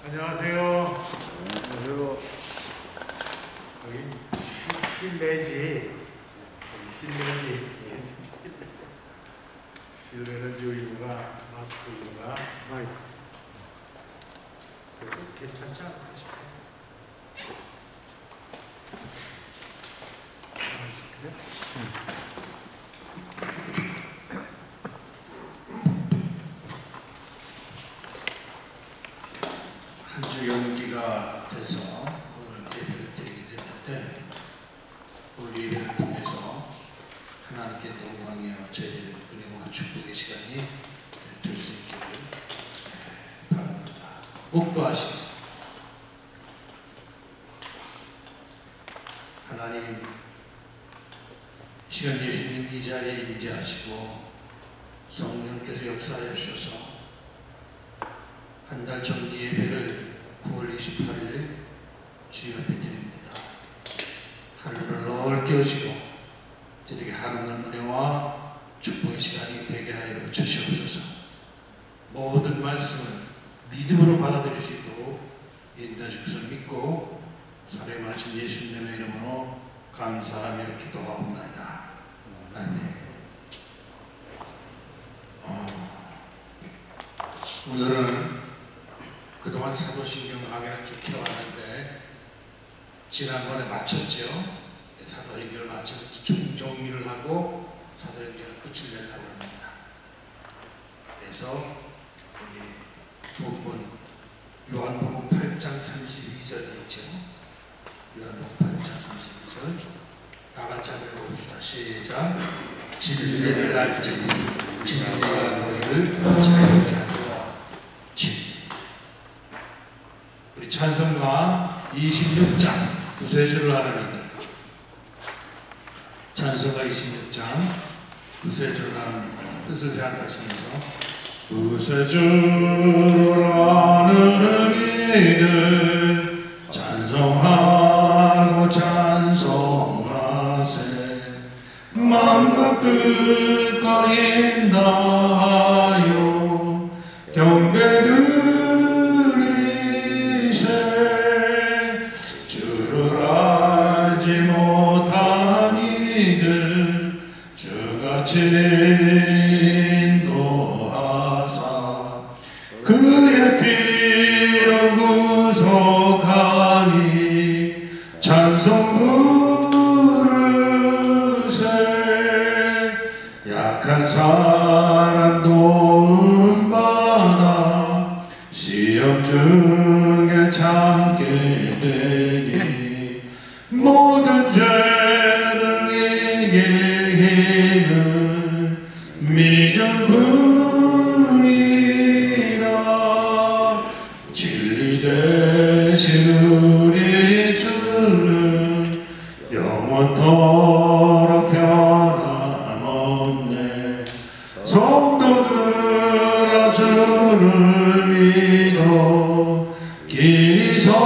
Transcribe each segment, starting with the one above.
안녕하세요. 안녕하세요. 여기 실내지. 실내는 여기가 마스크 이유가 마이크. 그래도 괜찮지 않을까 싶어요. 한 주 연기가 돼서 오늘 예배를 드리게 됐는데, 오늘 예배를 통해서 하나님께 영광이여 저희들 은혜와 축복의 시간이 될 수 있기를 바랍니다. 목도하시겠습니다. 하나님, 시간 예수님 이 자리에 임재하시고 성령께서 역사하여 주셔서 한 달 정기 예배를 9월 28일 주의 앞에 드립니다. 하루를 넓게 하시고 저에게 하루는 은혜와 축복의 시간이 되게 하여 주시옵소서. 모든 말씀을 믿음으로 받아들일 수 있도록 인도하실 것을 믿고 살아계신 예수님의 이름으로 감사하며 기도하옵나이다. 아멘. 오늘은 그동안 사도신경 강의를 쭉 해왔는데 지난번에 마쳤죠. 사도행전을 마쳐서 정리를 하고 사도행전을 끝을 내려고 합니다. 그래서 우리 본문 요한복음 8장 32절 있죠. 요한복음 8장 32절 다 같이 한번 봅시다. 시작. 진리를 알지니 진리가 너희를 자유케 하리라. 진리. 우리 찬송가 26장 구세주를 하는 이들. 찬송가 26장 구세주를 하는 이들. 뜻을 생각하시면서 구세주를 하는 이들 찬송하고 찬송하세. 만국 뜻과 인하여 경배드리세. 주를 알지 못한 이들 주같이 인도하사 그의 피로 구속하니 찬송 약한 사람 도움받아 시험 중에 참게 되니 모든 죄를 이길 힘은 믿음뿐이라. 진리 되신 우리 주는 영원토록 성도들아 주를 믿어 길이 섬기세.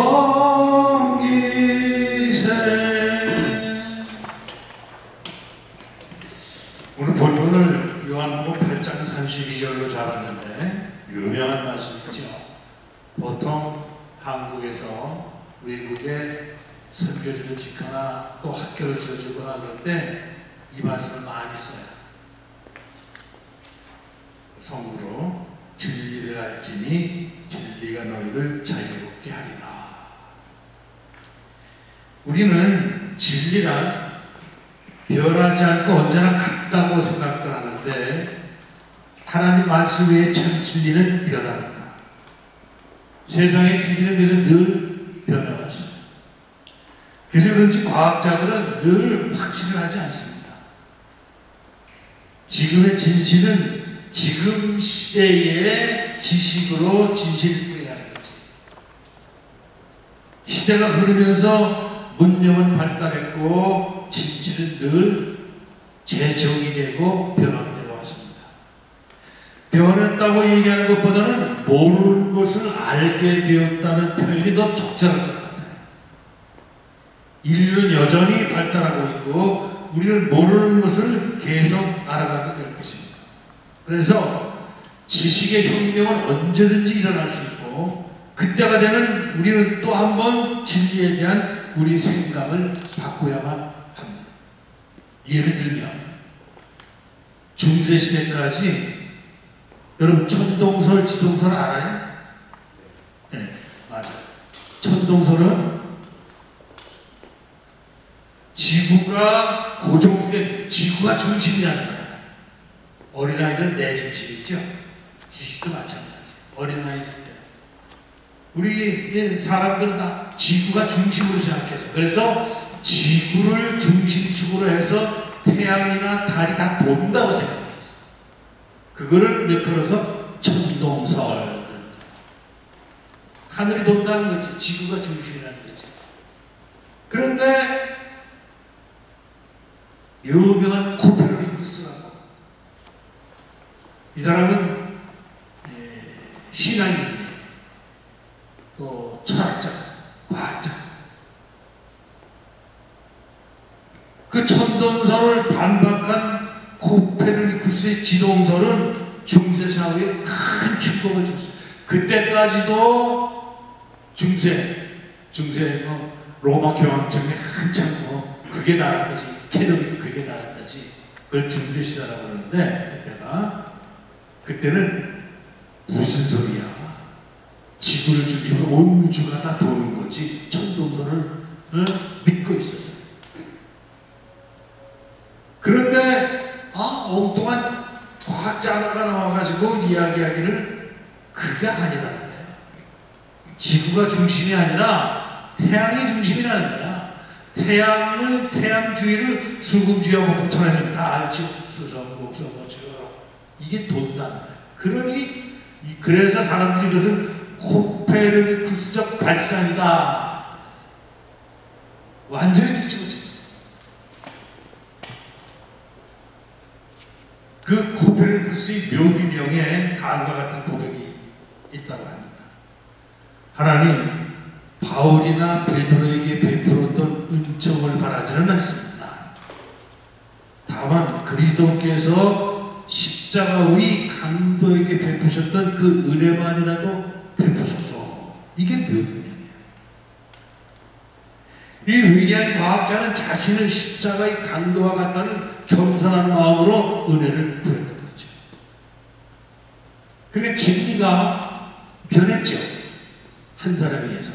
오늘 본문을 요한복음 8장 32절로 잡았는데 유명한 말씀이죠. 보통 한국에서 외국에 선교지를 짓거나 또 학교를 지어주거나 그럴 때 이 말씀을 많이 써요. 성으로 진리를 알지니 진리가 너희를 자유롭게 하리라. 우리는 진리란 변하지 않고 언제나 같다고 생각을 하는데 하나님 말씀 외에 참 진리는 변합니다. 세상의 진리는 그래서 늘 변해왔어요. 그래서 그런지 과학자들은 늘 확신을 하지 않습니다. 지금의 진실은 지금 시대의 지식으로 진실을 풀이하는 거지. 시대가 흐르면서 문명은 발달했고 진실은 늘 재정의되고 변화되고 왔습니다. 변했다고 얘기하는 것보다는 모르는 것을 알게 되었다는 표현이 더 적절한 것 같아요. 인류는 여전히 발달하고 있고 우리는 모르는 것을 계속 알아가게 될 것입니다. 그래서 지식의 혁명은 언제든지 일어날 수 있고 그때가 되면 우리는 또 한 번 진리에 대한 우리 생각을 바꿔야만 합니다. 예를 들면 중세시대까지 여러분 천동설, 지동설 알아요? 네, 맞아요. 천동설은 지구가 고정된, 지구가 중심이라는 거예요. 어린아이들은 내 중심이죠. 지식도 마찬가지. 어린아이들 때 우리 사람들은 다 지구가 중심으로 생각해서, 그래서 지구를 중심축으로 해서 태양이나 달이 다 돈다고 생각했어. 그거를 일컬어서 천동설. 하늘이 돈다는 거지. 지구가 중심이라는 거지. 그런데 유명한 코페르니쿠스라고, 이 사람은 신앙인이에요. 또 철학자, 과학자. 그 천동설을 반박한 코페르니쿠스의 지동설은 중세사회에 큰 충격을 줬어요. 그때까지도 중세 로마 교황청에 한참 그게 다른 거지. 캐톨릭이 그게 다른 거지. 그걸 중세시대라고 그러는데, 그때는 무슨 소리야? 지구를 중심으로 온 우주가 다 도는 거지. 천동설을 믿고 있었어요. 그런데 엉뚱한 과학자 하나가 나와가지고 이야기하기를 그게 아니라는 거예요. 지구가 중심이 아니라 태양이 중심이라는 거야. 태양 주위를 수금주의하고 붙여내면 다 알지. 수성곡, 이게 돈다는 거예요. 그래서 사람들이 이것을 코페르니쿠스적 발상이다. 완전히 뒤집어져. 그 코페르니쿠스의 묘비명에 다음과 같은 고백이 있다고 합니다. 하나님, 바울이나 베드로에게 베풀었던 은총을 바라지는 않습니다. 다만 그리스도께서 십자가 위 강도에게 베푸셨던 그 은혜만이라도 베푸소서. 이게 묘비명이에요. 이 위대한 과학자는 자신을 십자가의 강도와 같다는 겸손한 마음으로 은혜를 구했던 거죠. 그러니까 진리가 변했죠. 한 사람에 의해서.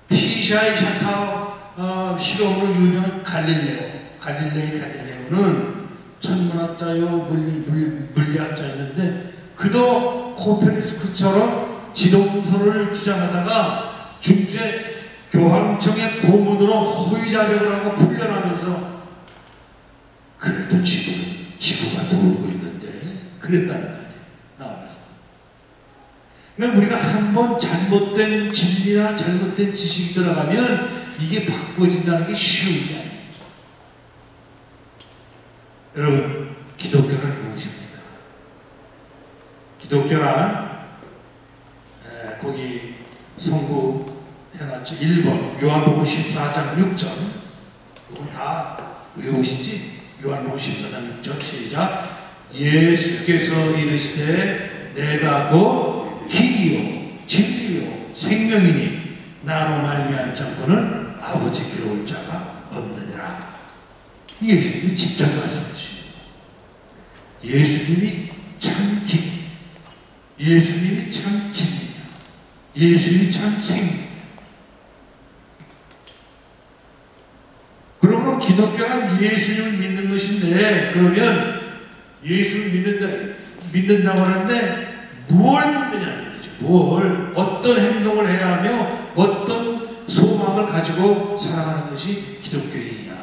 피샤의 샤타우 실험으로 유명한 갈릴레오는 천문학자요 물리학자였는데, 그도 코페르니쿠스처럼 지동설을 주장하다가 중세 교황청의 고문으로 허위 자백을 하고 풀려나면서 그래도 지구가 돌고 있는데 그랬다는 거예요. 나오면서. 그러니까 우리가 한번 잘못된 진리나 잘못된 지식이 들어가면 이게 바꿔진다는 게 쉬운 게 아니에요. 여러분, 기독교는 무엇입니까? 기독교란 거기 성구 해놨죠. 1번 요한복음 14장 6절. 이거 다 외우시지? 요한복음 14장 6절 시작. 예수께서 이르시되 내가 곧 길이요 진리요 생명이니 나로 말미암지 않고는 아버지께로 올 자가 없느니라. 예수님이 직접 말씀하십니다. 예수님이 참 길, 예수님이 참 진리, 예수님이 참 생명. 그러므로 기독교는 예수님을 믿는 것인데, 그러면 예수를 믿는다고 하는데 무엇을 믿느냐는 거죠. 어떤 행동을 해야 하며 어떤 소망을 가지고 살아가는 것이 기독교인이냐.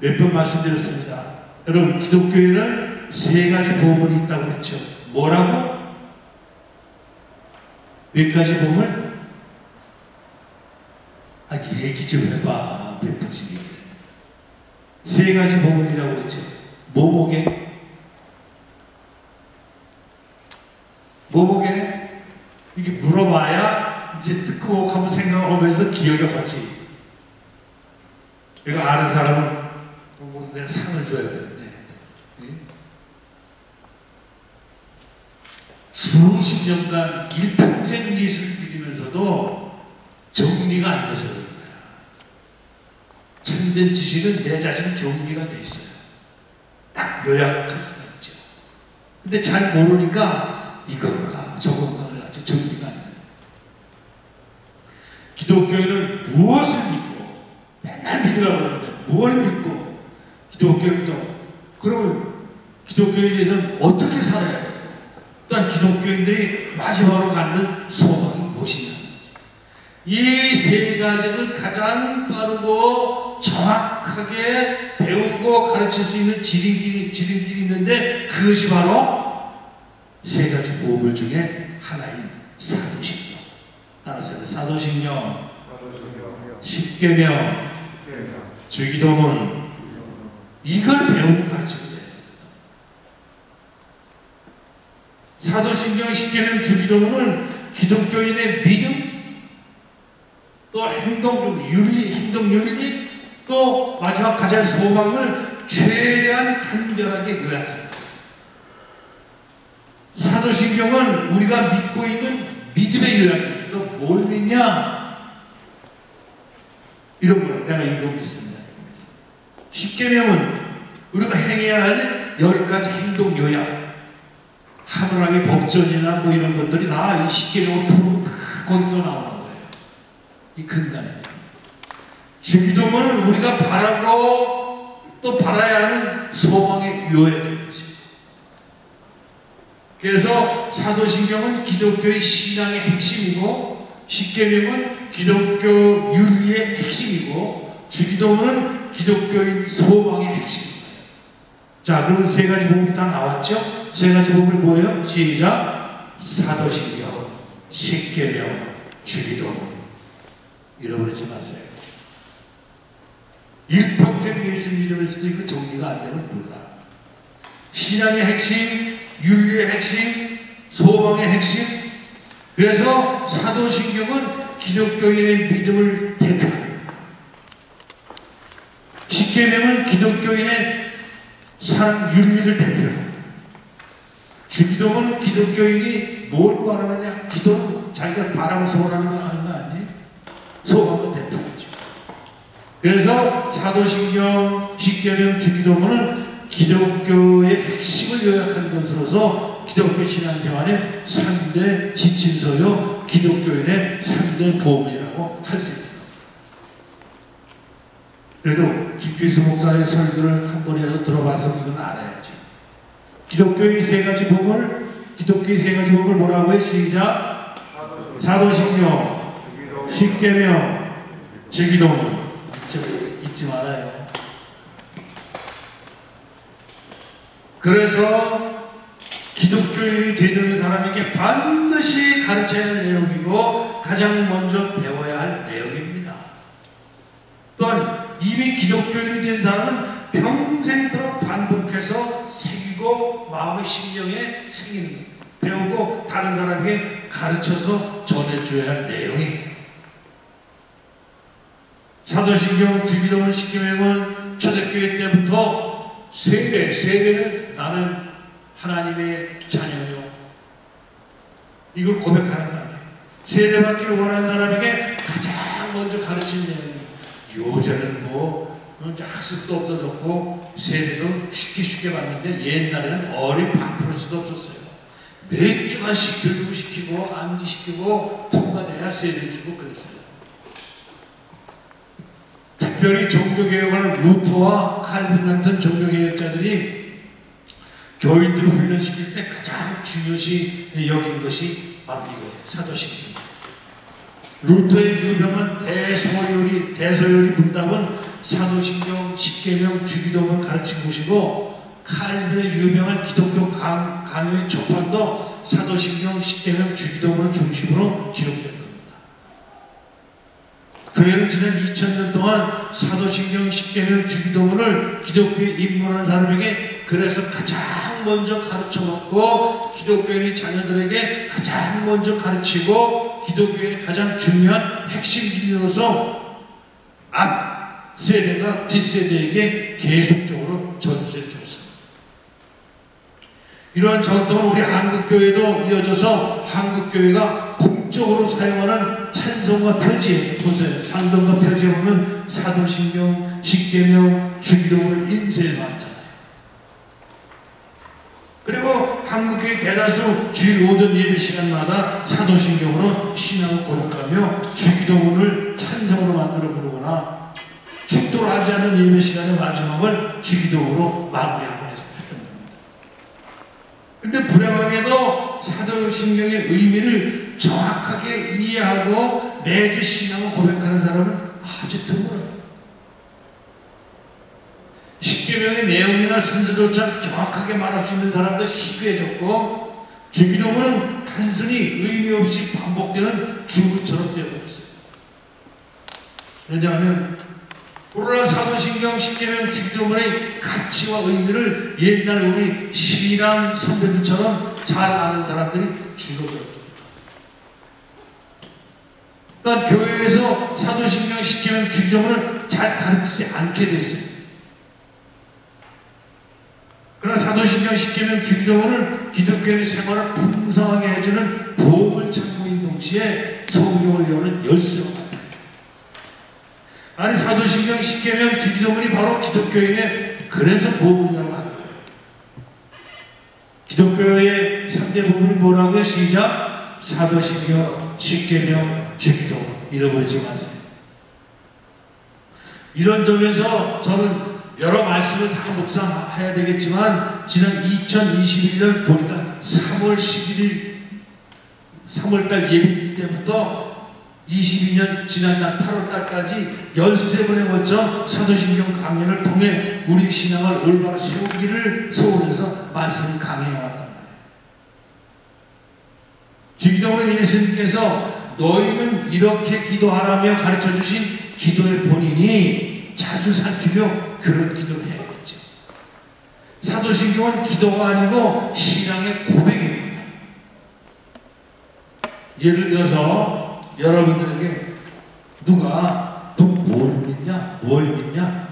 몇 번 말씀드렸습니다. 여러분, 기독교에는 세 가지 보험이 있다고 그랬죠. 뭐라고? 몇 가지 보험을? 얘기 좀 해봐. 몇 번씩 얘기해. 세 가지 보험이라고 그랬죠. 뭐게? 이게 물어봐야 이제 듣고 한번 생각하면서 기억이 하지. 이거 아는 사람은 내가 상을 줘야 되는데. 수십 년간 일평생 예수를 믿으면서도 정리가 안 돼서 그런 거야. 참된 지식은 내 자신이 정리가 돼 있어요. 딱 요약할 수가 있죠. 근데 잘 모르니까 이건가 저건가 아직 정리가 안 돼요. 기독교인은 무엇을 믿고 맨날 믿으라고 그러는데 뭘 믿고 기독교를 또 그러면 기독교에 대해서는 어떻게 살아야 돼요? 또한 기독교인들이 마지막으로 갖는 소망이 무엇이냐? 이 세 가지를 가장 빠르고 정확하게 배우고 가르칠 수 있는 지름길이 있는데 그것이 바로 세 가지 보물 중에 하나인 사도신경. 따라서 사도신경, 십계명, 주기도문 이걸 배우고 가르치면 돼요. 사도신경, 십계명, 주기도문은 기독교인의 믿음, 또 행동윤리, 또 마지막 가장 소망을 최대한 간결하게 요약합니다. 사도신경은 우리가 믿고 있는 믿음의 요약입니다. 너 뭘 믿냐? 이런 걸 내가 이거 믿습니다. 십계명은 우리가 행해야 할 10가지 행동 요약. 하물함이 법전이나 뭐 이런 것들이 다 이 십계명을 풀고 다 거기서 나오는 거예요. 이 근간입니다. 주기도문은 우리가 바라고 또 바라야 하는 소망의 요약인 것입니다. 그래서 사도신경은 기독교의 신앙의 핵심이고 십계명은 기독교 윤리의 핵심이고 주기도문은 기독교인 소망의 핵심입니다. 자, 그러면 세 가지 보물이 다 나왔죠? 세 가지 보물이 뭐예요? 시작! 사도신경, 십계명, 주기도문. 잃어버리지 마세요. 일평생 예수 믿으면서도 이거 정리가 안 되면 몰라. 신앙의 핵심, 윤리의 핵심, 소망의 핵심. 그래서 사도신경은 기독교인의 믿음을 대표합니다. 십계명은 기독교인의 사랑 윤리를 대표합니다. 주기도문은 기독교인이 뭘 바라느냐? 기도는 자기가 바라고 소원하는 거 하는 거 아니에요? 소망을 대표하죠. 그래서 사도신경, 십계명, 주기도문은 기독교의 핵심을 요약한 것으로서 기독교 신앙생활의 3대 지침서요, 기독교인의 3대 보물이라고 할 수 있습니다. 그래도 김필수 목사의 설교를 한 번이라도 들어봐서 이건 알아야지. 기독교의 세 가지 보물, 기독교의 세 가지 보물 뭐라고 해? 시작! 사도신경, 십계명, 주기도문. 잊지 말아요. 그래서 기독교인이 되는 사람에게 반드시 가르쳐야 할 내용이고 가장 먼저 배워야 할 내용입니다. 또한 이미 기독교인이 된 사람은 평생도록 반복해서 새기고 마음의 심령에 새기는, 배우고 다른 사람에게 가르쳐서 전해줘야 할 내용이에요. 사도신경, 주기도문, 십계명은 초대교회 때부터 세례는 나는 하나님의 자녀요. 이걸 고백하는 거 아니에요. 세례받기를 원하는 사람에게 가장 먼저 가르치는 내용이에요. 요새는 뭐 학습도 없어졌고 세례도 쉽게 받는데 옛날에는 어린 방풀수도 없었어요. 몇 주간씩 교육시키고 암기시키고 통과돼야 세례 주고 그랬어요. 특별히 종교개혁하는 루터와 칼빈 같은 종교개혁자들이 교인들을 훈련시킬 때 가장 중요시 여긴 것이 바로 이거예요. 사도신경. 루터의 유명한 대소요리 문답은 사도신경, 십계명, 주기도문 가르친 것이고 칼빈의 유명한 기독교 강요의 초판도 사도신경, 십계명, 주기도문을 중심으로 기록된 겁니다. 교회는 지난 2000년 동안 사도신경, 십계명, 주기도문을 기독교에 입문하는 사람에게 그래서 가장 먼저 가르쳐먹고 기독교인의 자녀들에게 가장 먼저 가르치고 기독교인의 가장 중요한 핵심 진리로서 앞 세대가 뒷세대에게 계속적으로 전수해 주었습니다. 이러한 전통은 우리 한국교회도 이어져서 한국교회가 공적으로 사용하는 찬송가 표지에 보세요. 상동과 표지에 보면 사도신경, 십계명, 주기도문을 인쇄해놨잖아요. 그리고 한국교회 대다수 주일 오전 예배 시간마다 사도신경으로 신앙을 고백하며 주기도문을 찬송으로 만들어 부르거나 축도를 하지 않는 예배 시간의 마지막을 주기도문으로 마무리하고 했습니다. 근데 불행하게도 사도신경의 의미를 정확하게 이해하고 매주 신앙을 고백하는 사람은 아주 드물어요. 십계명의 내용이나 순서조차 정확하게 말할 수 있는 사람도 희귀해졌고 주기도문은 단순히 의미 없이 반복되는 주문처럼 되어버렸어요. 왜냐하면 오늘날 사도신경, 십계명, 주기도문의 가치와 의미를 옛날 우리 신앙 선배들처럼 잘 아는 사람들이 줄어들었다. 그러니까 교회에서 사도신경, 십계명, 주기도문을 잘 가르치지 않게 됐어요. 그러나 사도신경, 십계명, 주기도문은 기독교인의 생활을 풍성하게 해주는 보물 창고인 동시에 성경을 여는 열쇠와 같아요. 아니 사도신경, 십계명, 주기도문이 바로 기독교인의 그래서 보물이라고 하는 거예요. 기독교의 3대 보물이 뭐라고요? 시작! 사도신경, 십계명, 주기도문. 잃어버리지 마세요. 이런 점에서 저는 여러 말씀을 다 묵상해야 되겠지만 지난 2021년 보니까 3월 11일 3월달 예배일 때부터 22년 지난달 8월달까지 13번에 걸쳐 사도신경 강연을 통해 우리 신앙을 올바로 세우기를 소원해서 말씀을 강해왔단 말이에요. 주기도문은 예수님께서 너희는 이렇게 기도하라며 가르쳐 주신 기도의 본인이 자주 살피며 그런 기도를 해야겠죠. 사도신경은 기도가 아니고 신앙의 고백입니다. 예를 들어서 여러분들에게 누가 너 뭘 믿냐? 뭘 믿냐?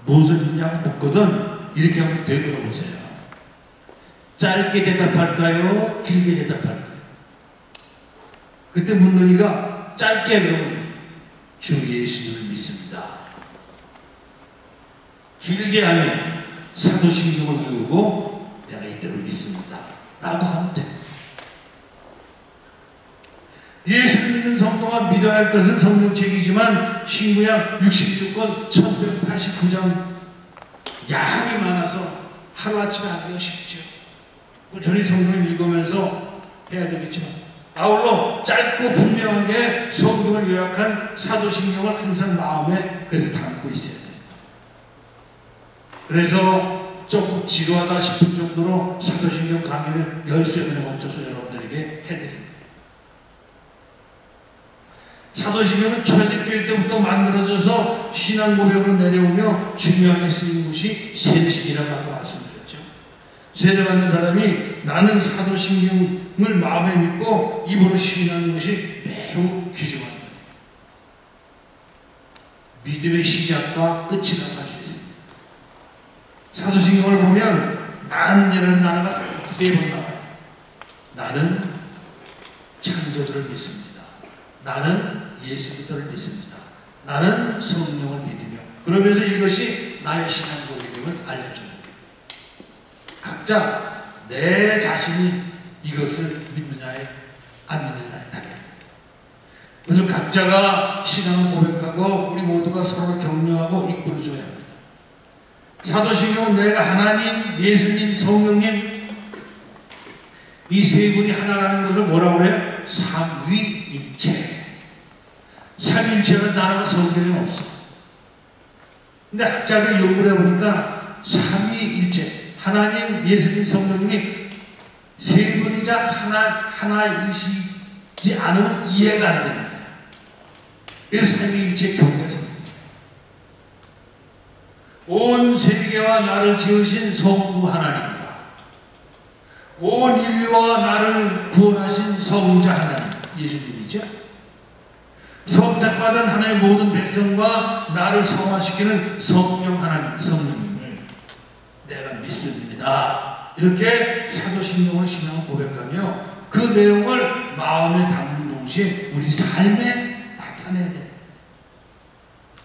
무엇을 믿냐고 묻거든 이렇게 한번 되돌아보세요. 짧게 대답할까요? 길게 대답할까요? 그때 묻는 이가 짧게 그러면 주 예수님을 믿습니다. 길게 하면 사도신경을 외우고 내가 이때를 믿습니다 라고 하면 돼. 예수를 믿는 성도가 믿어야 할 것은 성경책이지만 신구약 66권 1189장 양이 많아서 하루아침에 하기가 쉽죠. 꾸준히 성경을 읽으면서 해야 되겠지만 아울러 짧고 분명하게 성경을 요약한 사도신경을 항상 마음에 그래서 담고 있어야 돼요. 그래서 조금 지루하다 싶을 정도로 사도신경 강의를 13번에 걸쳐서 여러분들에게 해드립니다. 사도신경은 초대교회 때부터 만들어져서 신앙 고백을 내려오며 중요하게 쓰인 곳이 세례식이라고 아까 말씀드렸죠. 세례받는 사람이 나는 사도신경을 마음에 믿고 입으로 시인하는 것이 매우 귀중한 거예요. 믿음의 시작과 끝이라고 할 수 있습니다. 사도신경을 보면 나는이라는 단어가 3번 나와요. 나는 창조주를 믿습니다. 나는 예수 그리스도를 믿습니다. 나는 성령을 믿으며 그러면서 이것이 나의 신앙 고백임을 알려줍니다. 각자 내 자신이 이것을 믿느냐에 안 믿느냐에 달려요. 그래서 각자가 신앙을 고백하고 우리 모두가 서로를 격려하고 이끌어줘야 합니다. 사도신경은 내가 하나님, 예수님, 성령님 이 세 분이 하나라는 것을 뭐라고 해요? 삼위일체. 삼위일체는 단어가 성경에 없어. 근데 학자들이 연구를 해보니까 삼위일체, 하나님, 예수님, 성령님이 세 분이자 하나이시지 않으면 이해가 안 되는 거예요. 그래서 삼위일체 교리가 생깁니다. 온 세계와 나를 지으신 성부 하나님과 온 인류와 나를 구원하신 성자 하나님, 예수님이죠. 선택받은 하나님의 모든 백성과 나를 성화시키는 성령 하나님, 성령님을 내가 믿습니다 이렇게 사도신경을 신앙을 고백하며 그 내용을 마음에 담는 동시에 우리 삶에 나타내야 돼.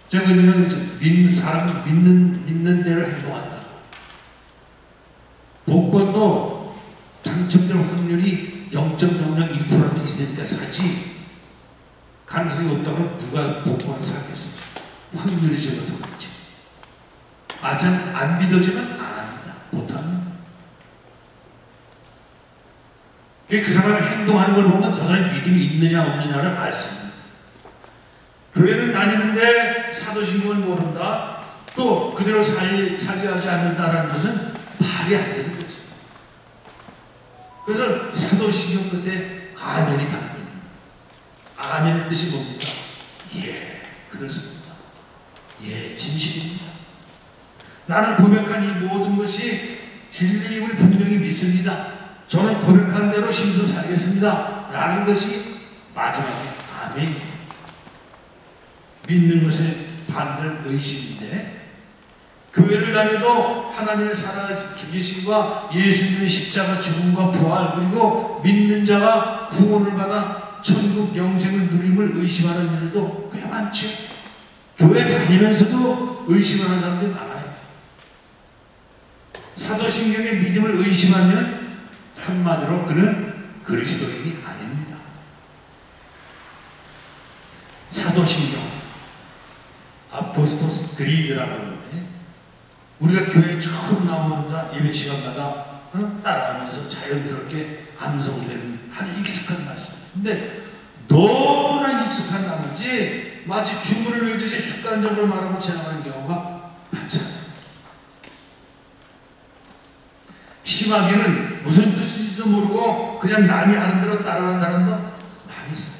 제가 그러죠. 믿는 사람은 믿는 대로 행동한다. 복권도 당첨될 확률이 0.001%도 있으니까 사지. 가능성이 없다면 누가 복권을 사겠어? 확률이 적어서 그렇지. 아직 안 믿어지면 안 합니다. 못합니다. 그 사람이 행동하는 걸 보면 저 사람이 믿음이 있느냐 없느냐를 알 수 있습니다. 교회를 다니는데 사도신경을 모른다. 또 그대로 살려 하지 않는다라는 것은 말이 안 되는 거죠. 그래서 사도신경 끝에 아멘이 담깁니다. 아멘의 뜻이 뭡니까? 예, 그렇습니다. 예, 진실입니다. 나는 고백한 이 모든 것이 진리임을 분명히 믿습니다. 저는 고백한 대로 힘써 살겠습니다. 라는 것이 마지막에 아멘입니다. 믿는 것의 반대는 의심인데, 교회를 다녀도 하나님의 살아계신 계심과 예수님의 십자가 죽음과 부활, 그리고 믿는 자가 구원을 받아 천국 영생을 누림을 의심하는 일들도 꽤 많죠. 교회 다니면서도 의심하는 사람들이 많아요. 사도신경의 믿음을 의심하면 한마디로 그는 그리스도인이 아닙니다. 사도신경 아포스토스 그리드라고 하는데, 우리가 교회에 처음 나온다 예배 시간마다 따라하면서 자연스럽게 암송되는 아주 익숙한 말씀. 근데 너무나 익숙한 나머지 마치 주문을 외우듯이 습관적으로 말하고 지나가는 경우가 많잖아요. 심하게는 무슨 뜻인지도 모르고 그냥 남이 하는 대로 따라하는 사람도 많이 있어요.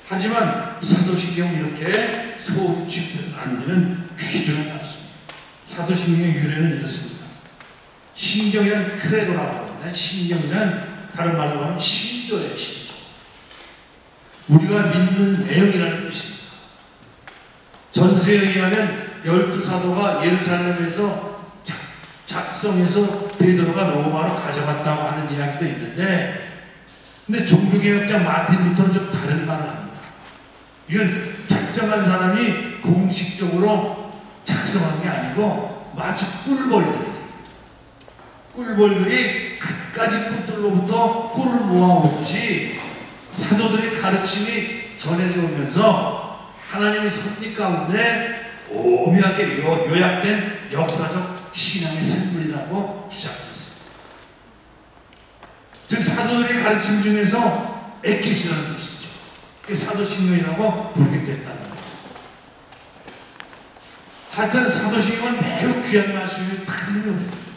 하지만 사도신경은 이렇게 소리 쥐고 나누는 귀중한 말씀입니다. 사도신경의 유래는 이렇습니다. 신경이란 크레도라고 하는데, 신경이란 다른 말로 하면 신조예요. 신조. 우리가 믿는 내용이라는 뜻입니다. 전세에 의하면 12사도가 예루살렘에서 작성해서 베드로가 로마로 가져갔다고 하는 이야기도 있는데, 근데 종교개혁자 마틴 루터는 좀 다른 말을 합니다. 이건 작정한 사람이 공식적으로 작성한 게 아니고 마치 꿀벌들이 갖가지 꿀들로부터 꿀을 모아오듯이 사도들의 가르침이 전해져 오면서 하나님의 섭리 가운데 오묘하게 요약된 역사적 신앙의 산물이라고 주장했어요. 즉 사도들의 가르침 중에서 에키스라는 뜻이죠. 사도신경이라고 부르게 됐다는 거예요. 하여튼 사도신경은 매우 귀한 말씀이 틀림이 없습니다.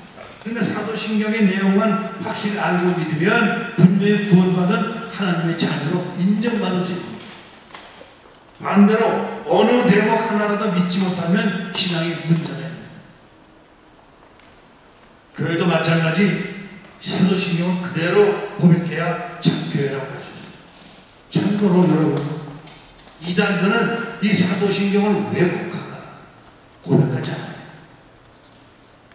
그러니까 사도신경의 내용만 확실히 알고 믿으면 분명히 구원받은 하나님의 자녀로 인정받을 수 있습니다. 반대로 어느 대목 하나라도 믿지 못하면 신앙이 문제가 됩니다. 교회도 마찬가지 사도신경을 그대로 고백해야 참교회라고 할 수 있습니다. 참고로 여러분, 이단들은 이 사도신경을 왜곡하거나 고백하지 않아요.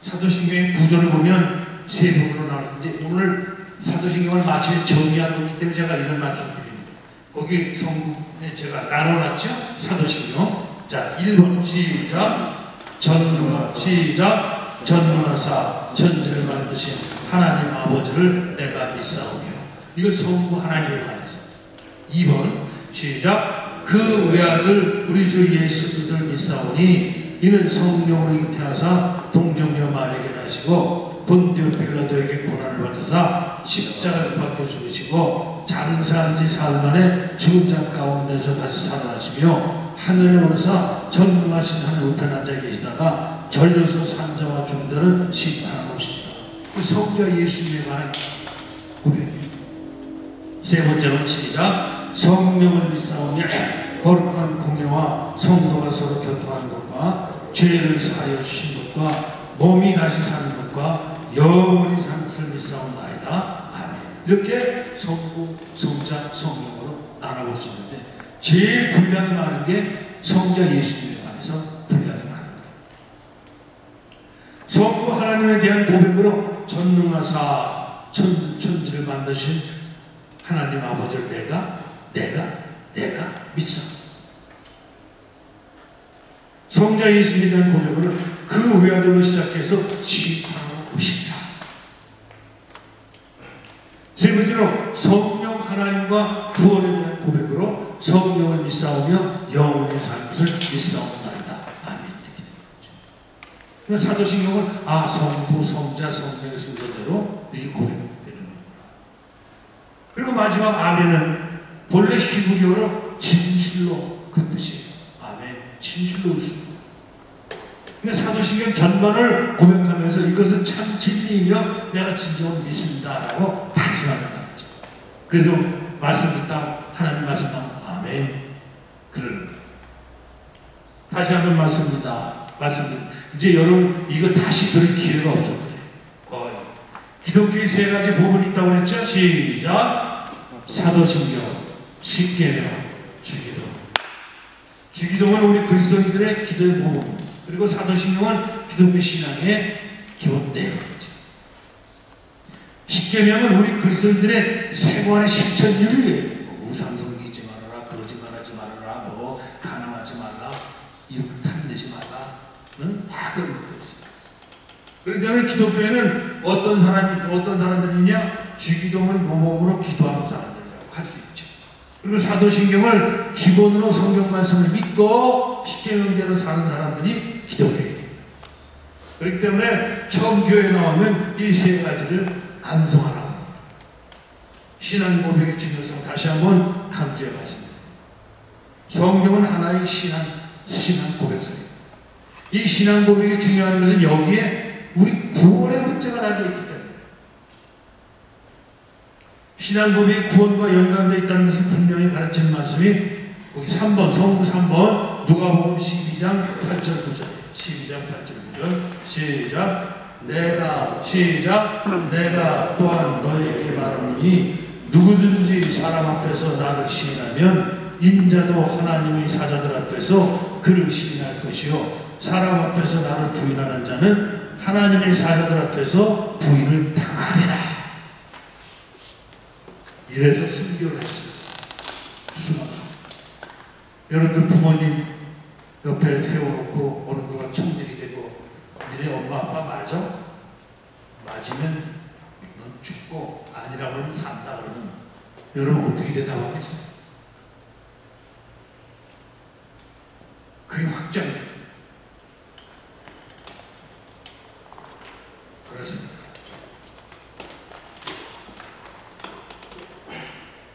사도신경의 구조를 보면 세 부분으로 나눴는데, 오늘 사도신경을 마침내 정리하고 있기 때문에 제가 이런 말씀 드립니다. 거기 성경에 제가 나눠놨죠? 사도신경. 자, 1번 시작. 전능하 시작. 전능하사 천지를 만드신 하나님 아버지를 내가 믿사오며. 이거 성부 하나님에 관해서. 2번 시작. 그 외아들 우리 주 예수 그리스도를 믿사오니 이는 성령으로 잉태하사 동정녀 마리아에게 나시고 본디오 빌라도에게 고난을 받으사 십자가를 박혀 죽으시고 장사한 지 사흘 만에 죽은 자 가운데서 다시 살아나시며 하늘에 오르사 전능하신 하늘 우편에 앉아 계시다가 전려서 산자와 종들을 심판하러 오십니다. 그 성자 예수님에 관한 고백입니다. 세 번째는 시작. 성령을 믿사오니 거룩한 공예와 성도가 서로 교통하는 것과 죄를 사하여 주신 것과 몸이 다시 사는 것과 영원히 사는 것을 믿사옵나이다. 아멘. 이렇게 성부, 성자, 성령으로 나눠볼 수 있는데, 제일 분량이 많은 게 성자 예수님에 관해서 분량이 많은 거예요. 성부 하나님에 대한 고백으로 전능하사 천지를 만드신 하나님 아버지를 내가 믿사. 성자 예수님에 대한 고백은 그 외아들로 시작해서 시판하고 오십니다. 세 번째로 성령 하나님과 구원에 대한 고백으로 성령을 믿사오며 영원히 사는 것을 믿사옵나이다. 아멘. 이렇게 되는 거죠. 사도신경은 성부, 성자, 성령의 순서대로 이렇게 고백되는 겁니다. 그리고 마지막 아멘은 본래 히브리어로 진실로 그 뜻이에요. 아멘. 진실로 있습니다. 사도신경 전반을 고백하면서 이것은 참 진리이며 내가 진정으로 믿습니다라고 다짐하는 거죠. 그래서 말씀 듣다 하나님 말씀 듣다 아멘. 그럴 다시 한번 말씀입니다. 이제 여러분 이거 다시 들을 기회가 없을 거예요. 기독교의 세 가지 부분이 있다고 그랬죠. 시작. 사도신경, 십계명, 주기도. 주기도는 우리 그리스도인들의 기도의 부분. 그리고 사도신경은 기독교 신앙의 기본 내용이죠. 십계명은 우리 그리스도인들의 생활의 실천율이에요. 우상 섬기지 말아라, 거짓말하지 말아라, 가늠하지 말라, 탐내지 말라, 다 그런 것들이죠. 그렇기 때문에 기독교에는 어떤 사람들이냐, 주기도를 모범으로 기도하는 사람들이라고 할 수 있죠. 그리고 사도신경을 기본으로 성경 말씀을 믿고 십계명대로 사는 사람들이 기독교인입니다. 그렇기 때문에 처음 교회에 나오면 이 세 가지를 암송하라고 합니다. 신앙 고백의 중요성 다시 한번 강조해 봤습니다. 성경은 하나의 신앙 고백서입니다. 이 신앙 고백이 중요한 것은 여기에 우리 구원의 문제가 달려있기 때문에 신앙 고백이 구원과 연관되어 있다는 것을 분명히 가르치는 말씀이 거기 3번, 성구 3번 누가복음 12장 8절 9절 12장 8절 9절 시작. 내가 또한 너에게 말하노니 누구든지 사람 앞에서 나를 시인하면 인자도 하나님의 사자들 앞에서 그를 시인할 것이요 사람 앞에서 나를 부인하는 자는 하나님의 사자들 앞에서 부인을 당하리라. 이래서 순교를 했어요. 여러분들 부모님 옆에 세워놓고 어느 누가 총질이 되고 니네 엄마 아빠 맞아? 맞으면 넌 죽고 아니라고 하면 산다 그러면 여러분 어떻게 대답하겠어요? 그게 확정이에요. 그렇습니다.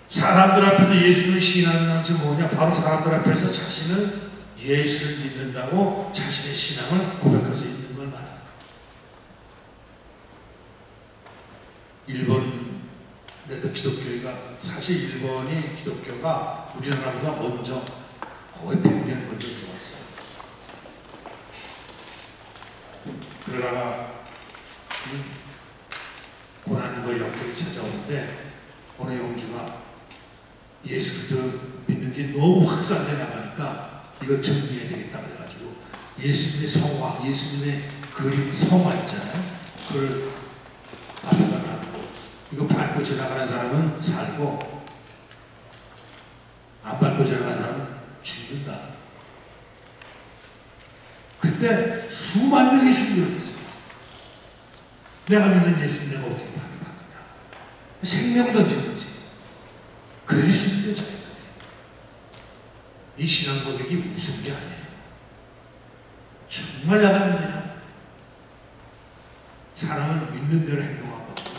사람들 앞에서 예수를 시인하는 것이 뭐냐? 바로 사람들 앞에서 자신은 예수를 믿는다고 자신의 신앙을 고백할 수 있는 걸 말합니다. 일본에도 기독교가 사실 일본이 기독교가 우리나라보다 먼저 거의 100년 먼저 들어왔어요. 그러다가 고난과 역경이 찾아오는데 어느 영주가 예수 그리스도 믿는 게 너무 확산돼 나가니까 이걸 정리해야 되겠다 그래가지고 예수님의 성화, 예수님의 그림 성화 있잖아요. 그걸 앞에다 놔두고 이거 밟고 지나가는 사람은 살고 안 밟고 지나가는 사람은 죽는다. 그때 수만 명이 순교를 했어요. 내가 믿는 예수님 내가 어떻게 받느냐. 생명을 던진 거지. 그들이 순교자였거든요. 이 신앙 고백이 웃은 게 아니에요. 정말 나가 믿느냐? 사람은 믿는 대로 행동하거든요.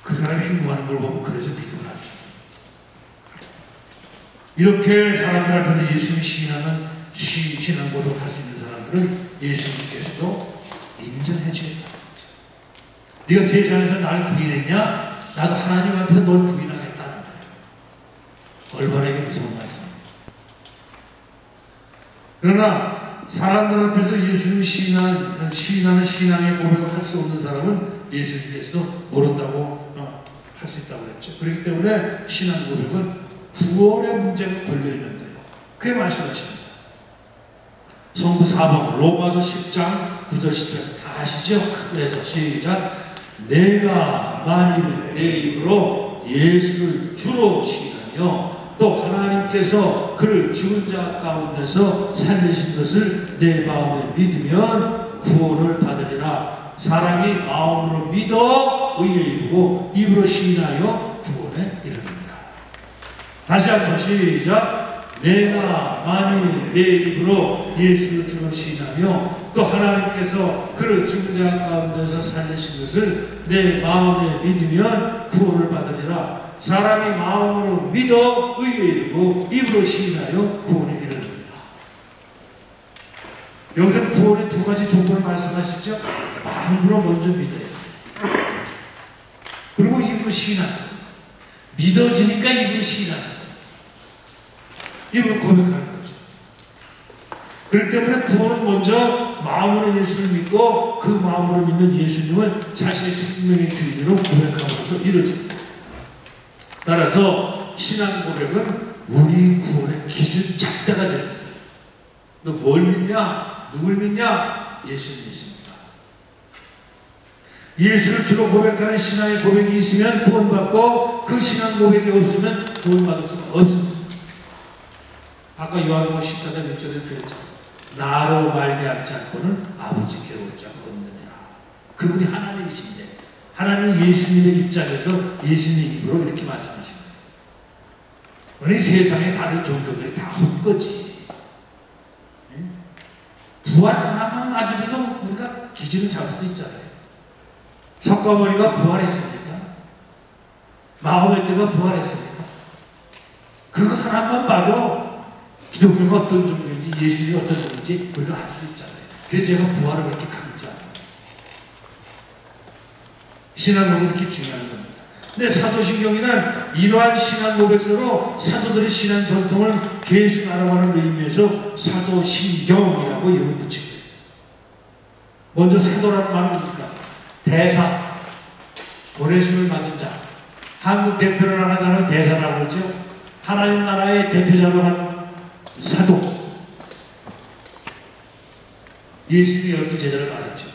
그 사람이 행동하는 걸 보고 그래서 믿음을 할 수 있어요. 이렇게 사람들 앞에서 예수를 시인하는 신앙 고백을 할 수 있는 사람들은 예수님께서도 인정해 줘야 돼요. 네가 세상에서 날 부인했냐? 나도 하나님 앞에서 널 부인하겠다는 거예요. 얼마나 이게 무서운 말씀입니다. 그러나 사람들 앞에서 예수님을 시인하는 신앙의 고백을 할 수 없는 사람은 예수님께서도 모른다고 할 수 있다고 그랬죠. 그렇기 때문에 신앙 고백은 구원의 문제가 걸려있는 거예요. 그게 말씀하십니다. 성부 4번 로마서 10장 9절 10절 다 아시죠? 그래서 시작. 내가 만일 내 입으로 예수를 주로 시인하며 또 하나님께서 그를 죽은 자 가운데서 살리신 것을 내 마음에 믿으면 구원을 받으리라. 사람이 마음으로 믿어 의에 이르고 입으로 시인하여 구원에 이르느니라. 다시 한번 시작. 내가 만일 내 입으로 예수를 주로 시인하며 또 하나님께서 그를 죽은 자 가운데서 살리신 것을 내 마음에 믿으면 구원을 받으리라. 사람이 마음으로 믿어 의에 이르고 입으로 시인하여 구원에 이르느니라. 여기서 구원의 두 가지 조건을 말씀하시죠. 마음으로 먼저 믿어야 돼. 그리고 입으로 시인하는 거예요. 믿어지니까 입으로 시인하는 거예요. 입으로 고백하는 거죠. 그렇기 때문에 구원은 먼저 마음으로 예수를 믿고 그 마음으로 믿는 예수님을 자신의 생명의 주인으로 고백함으로써 이루어집니다. 따라서 신앙 고백은 우리 구원의 기준 작자가 됩니다. 너 뭘 믿냐? 누굴 믿냐? 예수를 믿습니다. 예수를 주로 고백하는 신앙의 고백이 있으면 구원받고 그 신앙 고백이 없으면 구원받을 수가 없습니다. 아까 요한복음 14장 6절에 그랬잖아요. 나로 말미암지 않고는 아버지께 올 자가 없느니라. 그분이 하나님이신데 하나님은 예수님의 입장에서 예수님의 입으로 이렇게 말씀하신 거예요. 우리 세상에 다른 종교들이 다 헛거지. 부활 하나만 가지고도 우리가 기준을 잡을 수 있잖아요. 석가모니가 부활했습니까? 마호메 때가 부활했습니까? 그거 하나만 봐도 기독교가 어떤 종교인지 예수님이 어떤 종교인지 우리가 알 수 있잖아요. 그래서 제가 부활을 그렇게 강조하는 거예요. 신앙은 그렇게 중요한 겁니다. 근데 사도신경이란 이러한 신앙 고백서로 사도들의 신앙 전통을 계속 알아가는 의미에서 사도신경이라고 이름을 붙인 거예요. 먼저 사도라는 말은 뭡니까? 대사, 보내심을 받은 자. 한국 대표로 하는 사람을 대사라고 그러죠. 하나님 나라의 대표자로 한 사도. 예수님이 12제자를 말했죠.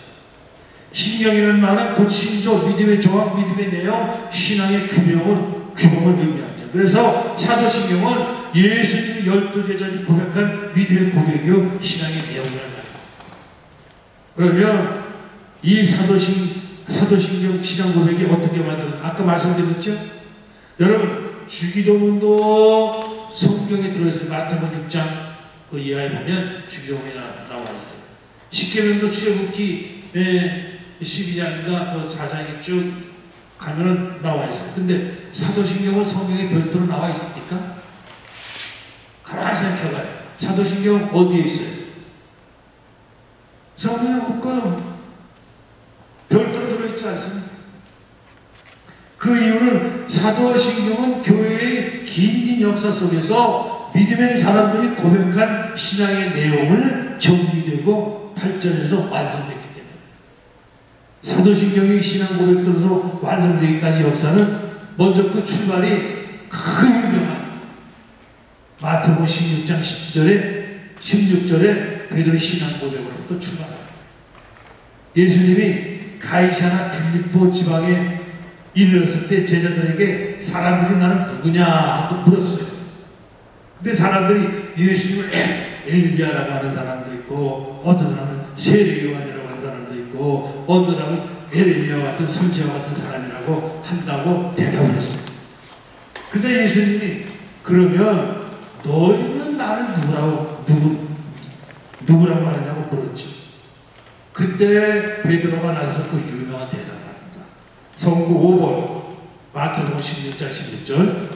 신경이라는 말은 곧 신조, 믿음의 조항, 믿음의 내용, 신앙의 규범을 의미합니다. 그래서 사도신경은 예수님이 12제자들이 고백한 믿음의 고백이요 신앙의 내용이라는 말입니다. 그러면 이 사도신경 신앙 고백이 어떻게 만들어요? 아까 말씀드렸죠? 여러분 주기도문도 성경에 들어있어요. 마태복음 6장 그 이하에 보면 주기도문이 나와 있어요. 십계명도 출애굽기 12장인가 그 4장에 쭉 가면은 나와 있어요. 근데 사도신경은 성경에 별도로 나와 있습니까? 가만히 생각해봐요. 사도신경 어디에 있어요? 성경에 없고요. 별도로 들어있지 않습니다. 그 이유는 사도신경은 교회의 긴 역사 속에서 믿음의 사람들이 고백한 신앙의 내용을 정리되고 발전해서 완성됐기 때문에 사도신경의 신앙 고백서로 완성되기까지 역사는 먼저 그 출발이 큰 유명한 마태복음 16장 16절에 베드로의 신앙 고백으로부터 출발합니다. 예수님이 가이사나 빌립보 지방에 이르렀을 때 제자들에게 사람들이 나는 누구냐 하고 물었어요. 근데 사람들이 예수님을 엘리야라고 하는 사람도 있고 어떤 사람은 세례요한이라고 하는 사람도 있고 어떤 사람은 에레미야 같은 선지자 같은 사람이라고 한다고 대답을 했어요. 그때 예수님이 그러면 너희는 나를 누구라고 하느냐고 물었죠. 그때 베드로가 나서서 그 유명한 대답을 합니다. 성구 5번 마태복음 16장 16절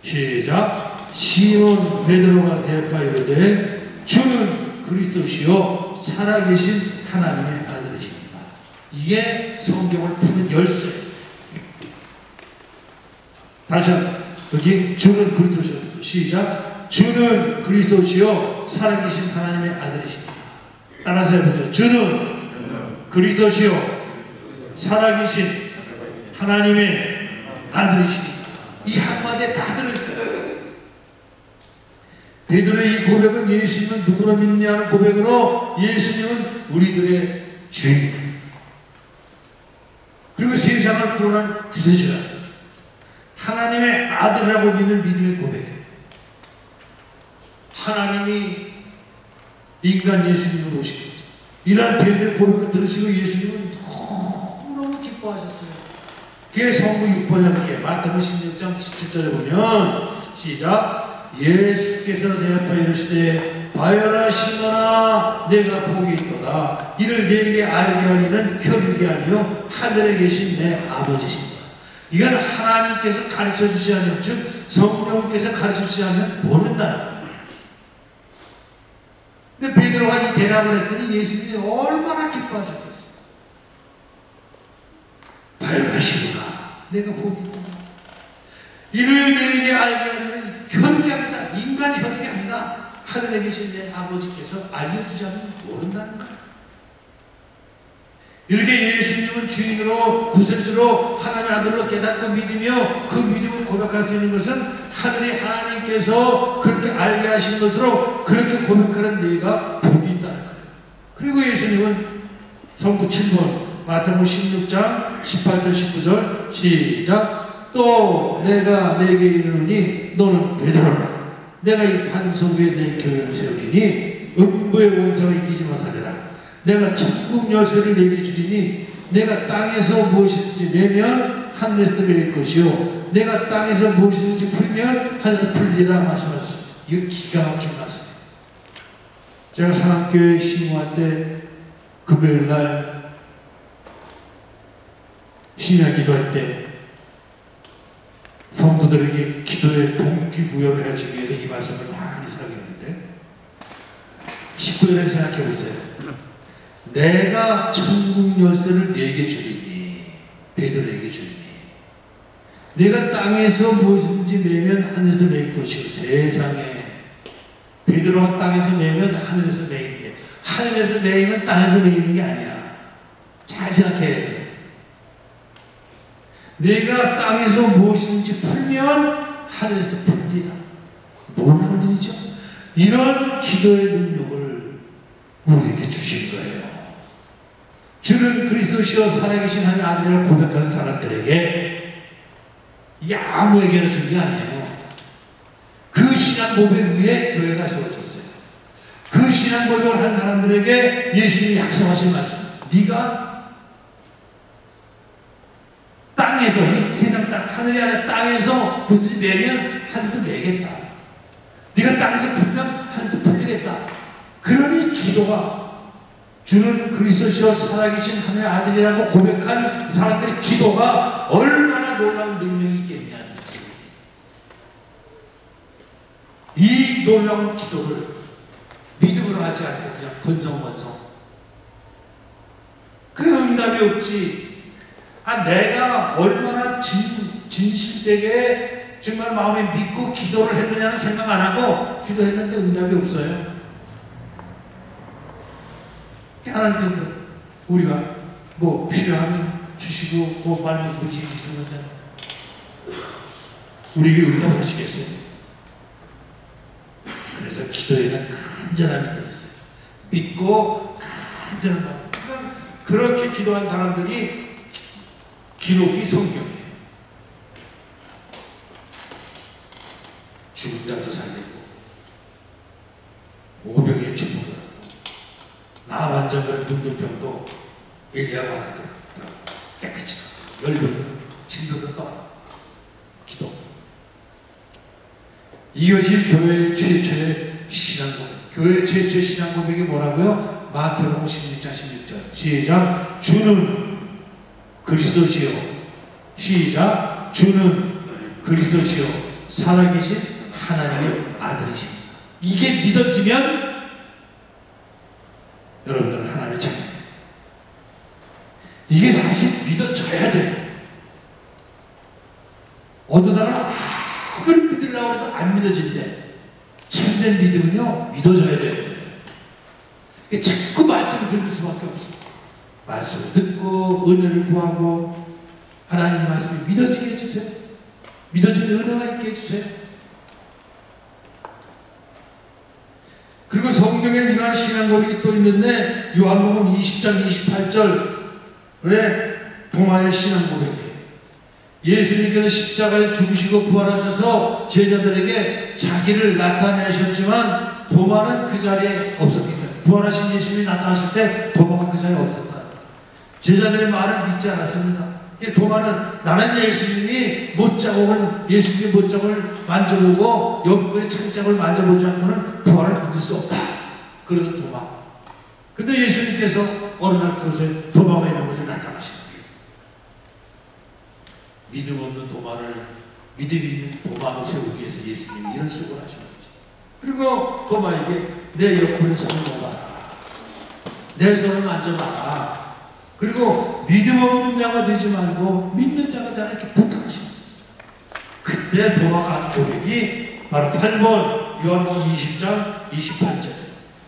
시작. 시몬 베드로가 대답하여 이르되 주는 그리스도시요 살아계신 하나님의 아들이십니다. 이게 성경을 푸는 열쇠. 다시 한번 여기 주는 그리스도시요 시작. 주는 그리스도시요 살아계신 하나님의 아들이십니다. 따라서 해보세요. 주는 그리스도시요 살아계신 하나님의 아들이십니다. 이 한마디에 다 들어있어요. 베드로의 이 고백은 예수님을 누구로 믿느냐는 고백으로 예수님은 우리들의 주인, 그리고 세상을 구원한 구세주라, 하나님의 아들이라고 믿는 믿음의 고백. 하나님이 인간 예수님을 오신 거죠. 이러한 베드로의 고백을 들으시고 예수님은 너무너무 기뻐하셨어요. 그게 성부 6번역기에 마태복음 16장 17절에 보면 시작, 예수께서 내 앞에 이르시되 바요나 시몬아 내가 복이 있도다. 이를 네게 알게 하니는 혈육이 아니요 하늘에 계신 내 아버지십니다. 이건 하나님께서 가르쳐 주시 않으면, 즉 성령께서 가르쳐 주시 않으면 모른다는 거예요. 근데 베드로가 이 대답을 했으니 예수님이 얼마나 기뻐하셨겠어요. 바요나 시몬아 내가 복이 있도다. 이를 네게 알게 하니는 혈육이 아니다. 인간 혈육이 아니다. 하늘에 계신 내 아버지께서 알려주자면 모른다는 거예요. 이렇게 예수님은 주인으로 구세주로 하나님의 아들로 깨닫고 믿으며 그 믿음을 고백할 수 있는 것은 하늘의 하나님께서 그렇게 알게 하신 것으로 그렇게 고백하는 네가 복이 있다는 거예요. 그리고 예수님은 성구 7번 마태복음 16장 18절 19절 시작, 또 내가 내게 이르노니 너는 베드로라. 내가 이 반석 위에 내 교회를 세우리니 음부의 원수가 이기지 못하리라. 내가 천국 열쇠를 내게 주리니 내가 땅에서 무엇이든지 매면 하늘에서 매일 것이요 내가 땅에서 무엇이든지 풀면 하늘에서 풀리라 말씀하셨습니다. 이거 기가 막힌 말씀입니다. 제가 사랑교회 신고할 때 금요일날 심야 기도할 때 성도들에게 기도의 동기부여를 해주기 위해서 이 말씀을 많이 사용했는데 19절을 생각해 보세요. 내가 천국 열쇠를 네게 주리니, 베드로에게 주리니 내가 땅에서 무엇이든지 매면 하늘에서 매일 것이고, 세상에 베드로가 땅에서 매면 하늘에서 매인데 하늘에서 매이면 땅에서 매이는 게 아니야. 잘 생각해야 돼. 내가 땅에서 무엇이든지 풀면 하늘에서 풀리라. 놀라운 일이죠. 이런 기도의 능력을 우리에게 주신 거예요. 주는 그리스도시여 살아계신 하나님의 아들이라고 고백하는 사람들에게 이게 아무에게나 준 게 아니에요. 그 신앙 고백 위에 교회가 세워졌어요. 그 신앙 고백을 하는 사람들에게 예수님이 약속하신 말씀, 네가 땅에서, 이 세상 땅, 하늘이 아니라 땅에서 무슨 매면 하늘에서 매겠다. 네가 땅에서 풀면 하늘에서 풀리겠다. 그러니 기도가, 주는 그리스도시여 살아계신 하나님의 아들이라고 고백한 사람들의 기도가 얼마나 놀라운 능력이 있겠냐는 거지. 이 놀라운 기도를 믿음으로 하지 않고 그냥 건성건성, 그래 응답이 없지. 내가 얼마나 진실되게 정말 마음에 믿고 기도를 했느냐는 생각 안 하고 기도했는데 응답이 없어요. 하나님께서 우리가 뭐 필요하면 주시고 뭐 말면 주시는데 우리에게 응답하시겠어요? 그래서 기도에는 간절함이 들어있어요. 믿고 간절한 마음. 그렇게 기도한 사람들이 기록이 성경이에요. 죽은 자도 살리고 오병이의 축복을 나 완전한 문둥병도 엘리야가 하나 깨끗이 열병도 진도도 떠 기도. 이것이 교회의 최초의 신앙 고백. 교회의 최초의 신앙 고백이 뭐라고요? 마태복음 16장 16절 시작, 주는 그리스도시요, 시작, 주는 그리스도시요 살아계신 하나님의 아들이십니다. 이게 믿어지면 여러분들은 하나님의 자녀예요. 이게 사실 믿어져야 돼요. 어떤 사람은 아무리 믿으려고 해도 안 믿어진대. 참된 믿음은요, 믿어져야 돼요. 자꾸 말씀을 들을 수밖에 없어요. 말씀을 듣고 은혜를 구하고 하나님 말씀이 믿어지게 해주세요. 믿어지는 은혜가 있게 해주세요. 그리고 성경에 이러한 신앙 고백이 또 있는데 요한복음 20장 28절에 도마의 신앙 고백이에요. 예수님께서 십자가에 죽으시고 부활하셔서 제자들에게 자기를 나타내셨지만 도마는 그 자리에 없었기 때문에, 부활하신 예수님이 나타나실 때 도마가 그 자리에 없었다. 제자들의 말을 믿지 않았습니다. 도마는 나는 예수님이 못자국은 예수님의 못자국을 만져보고 옆구리 창자국을 만져보지 않고는 부활을 믿을 수 없다. 그래서 도마. 근데 예수님께서 어느 날 그곳에 도마가 있는 곳에 나타나신 거예요. 믿음 없는 도마를 믿음 있는 도마로 세우기 위해서 예수님이 이런 수고를 하신 거지. 그리고 도마에게 내 옆구리 손을 놓아라. 내 손을 만져봐라. 그리고 믿음 없는 자가 되지 말고 믿는 자가 되라 이렇게 부탁하십니다. 그때 도마가 한 고백이 바로 8번 요한복음 20장 28절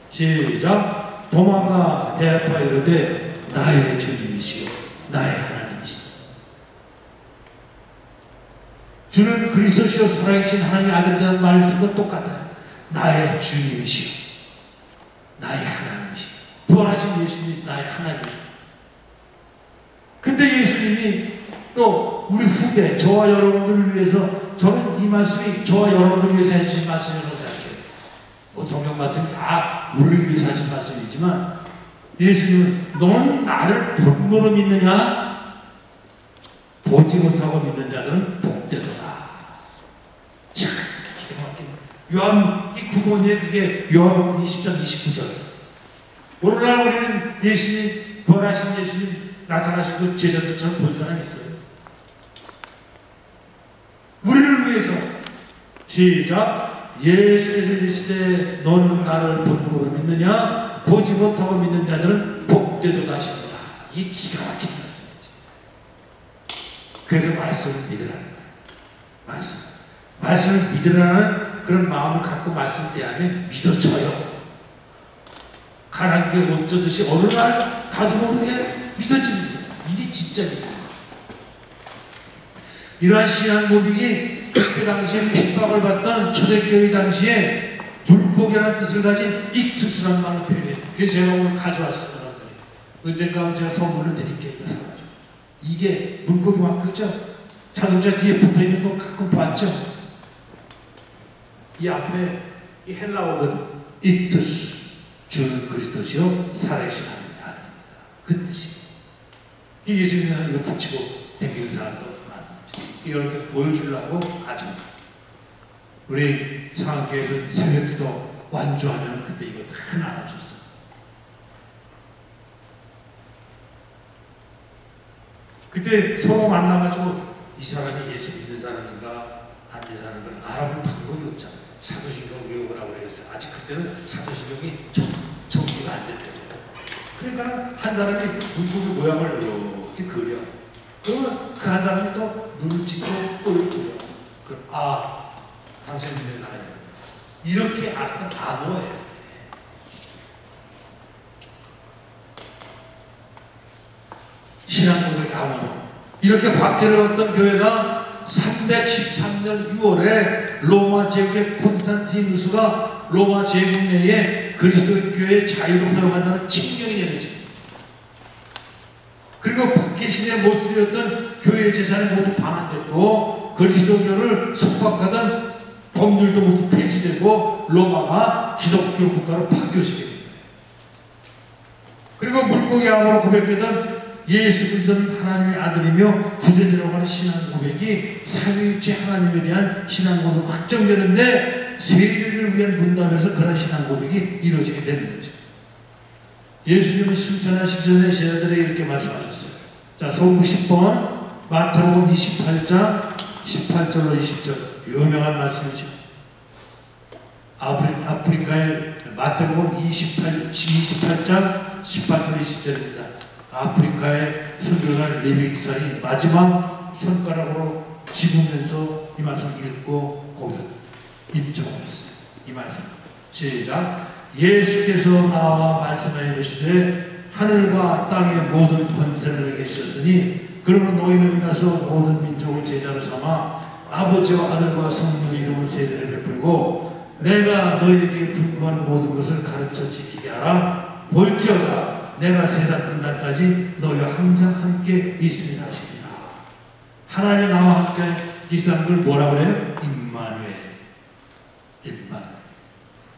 시작. 도마가 대답하여 이르되 나의 주님이시요 나의 하나님이시다. 주는 그리스도시요 살아계신 하나님의 아들이라는 말씀과 똑같아요. 나의 주님이시요 나의 하나님이시요 부활하신 예수님이 나의 하나님이시요. 근데 예수님이 또 우리 후대, 저와 여러분들을 위해서, 저는 이 말씀이 저와 여러분들을 위해서 하신 말씀이라고 생각해요. 뭐 성경 말씀이 다 우리를 위해서 하신 말씀이지만 예수님은 너는 나를 본보로 믿느냐? 보지 못하고 믿는 자들은 복되도다. 참 기가 막히네. 요한 이 구본에 그게 요한복음 20장 29절. 오늘날 우리는 예수님, 부활하신 예수님 나타나신 그 제자들처럼 본 사람이 있어요. 우리를 위해서 시작. 예수께서 이르시되 너는 나를 본보로 믿느냐? 보지 못하고 믿는 자들은 복되도다 하십니다. 이게 기가 막힌 말씀이지. 그래서 말씀을 믿으라는 거예요. 말씀을 믿으라는 그런 마음을 갖고 말씀 대하면 믿어져요. 가라앉게 옷 젖듯이 어느 날 가도 모르게 믿어집니다. 이게 진짜입니다. 이러한 신앙 고백이 그 당시에 핍박을 받던 초대교회 당시에 물고기라는 뜻을 가진 익투스라는 말을 표현해요. 그래서 제가 오늘 가져왔어요. 여러분들이. 언젠가 제가 선물로 드릴게요. 이게 물고기 마크죠? 자동차 뒤에 붙어있는 거 가끔 봤죠? 이 앞에 이 헬라어거든. 익투스. 주는 그리스도시요 살아계신 하나님입니다. 그 뜻이. 예수님이 이거 붙이고 댕기는 사람도 많죠. 이걸 보여주려고 가져. 우리 상학교에서 새벽기도 완주하면 그때 이거 다 나눠줬어. 그때 서로 만나가지고 이 사람이 예수 믿는 사람인가 안 믿는 사람인가 알아볼 방법이 없잖아. 사도신경 외우라고 그랬어요. 아직 그때는 사도신경이 정리가 안 됐대요. 그러니까 한 사람이 물고기 모양을 이렇게 그려. 그러면 그 한 사람이 또 눈을 찍고 또 이렇게 그려. 그럼 당신 믿는 사람이야. 이렇게 알았던 단어예요. 신앙고백 아무도. 이렇게 박해를 받던 교회가 313년 6월에 로마 제국의 콘스탄티누스가 로마 제국 내에 그리스도교의 자유를 허용한다는 칙령이 내려져. 그리고 박해신의 모습이었던 교회 재산이 모두 반환됐고 그리스도교를 속박하던 법률도 모두 폐지되고 로마가 기독교 국가로 바뀌어지게 됩니다. 그리고 물고기 암으로 고백되던 예수 그리스도는 하나님의 아들이며 구세주라고 하는 신앙 고백이 삼위일체 하나님에 대한 신앙 고백으로 확정되는데 세리를 위한 문답에서 그런 신앙 고백이 이루어지게 되는 거죠. 예수님은 승천하시기 전에 제자들에게 이렇게 말씀하셨어요. 자, 소금 10번 마태복음 28장 18절로 20절 유명한 말씀이죠. 아프리카의 마태복음 28장 18절 20절입니다. 아프리카의 선교사 리빙스턴이 마지막 손가락으로 집으면서 이 말씀 읽고 거기서 입증했어요. 이 말씀 시작. 예수께서 나와 말씀하여 이르시되 하늘과 땅의 모든 권세를 내게 주셨으니 그러므로 너희는 가서 모든 민족을 제자로 삼아 아버지와 아들과 성령의 이름으로 세례를 베풀고 내가 너에게 분부한 모든 것을 가르쳐 지키게 하라. 볼지어다 내가 세상 끝날까지 너희와 항상 함께 있으리라 하시니라. 하나님 나와 함께 계시다는 걸 뭐라고 해요? 임마누엘.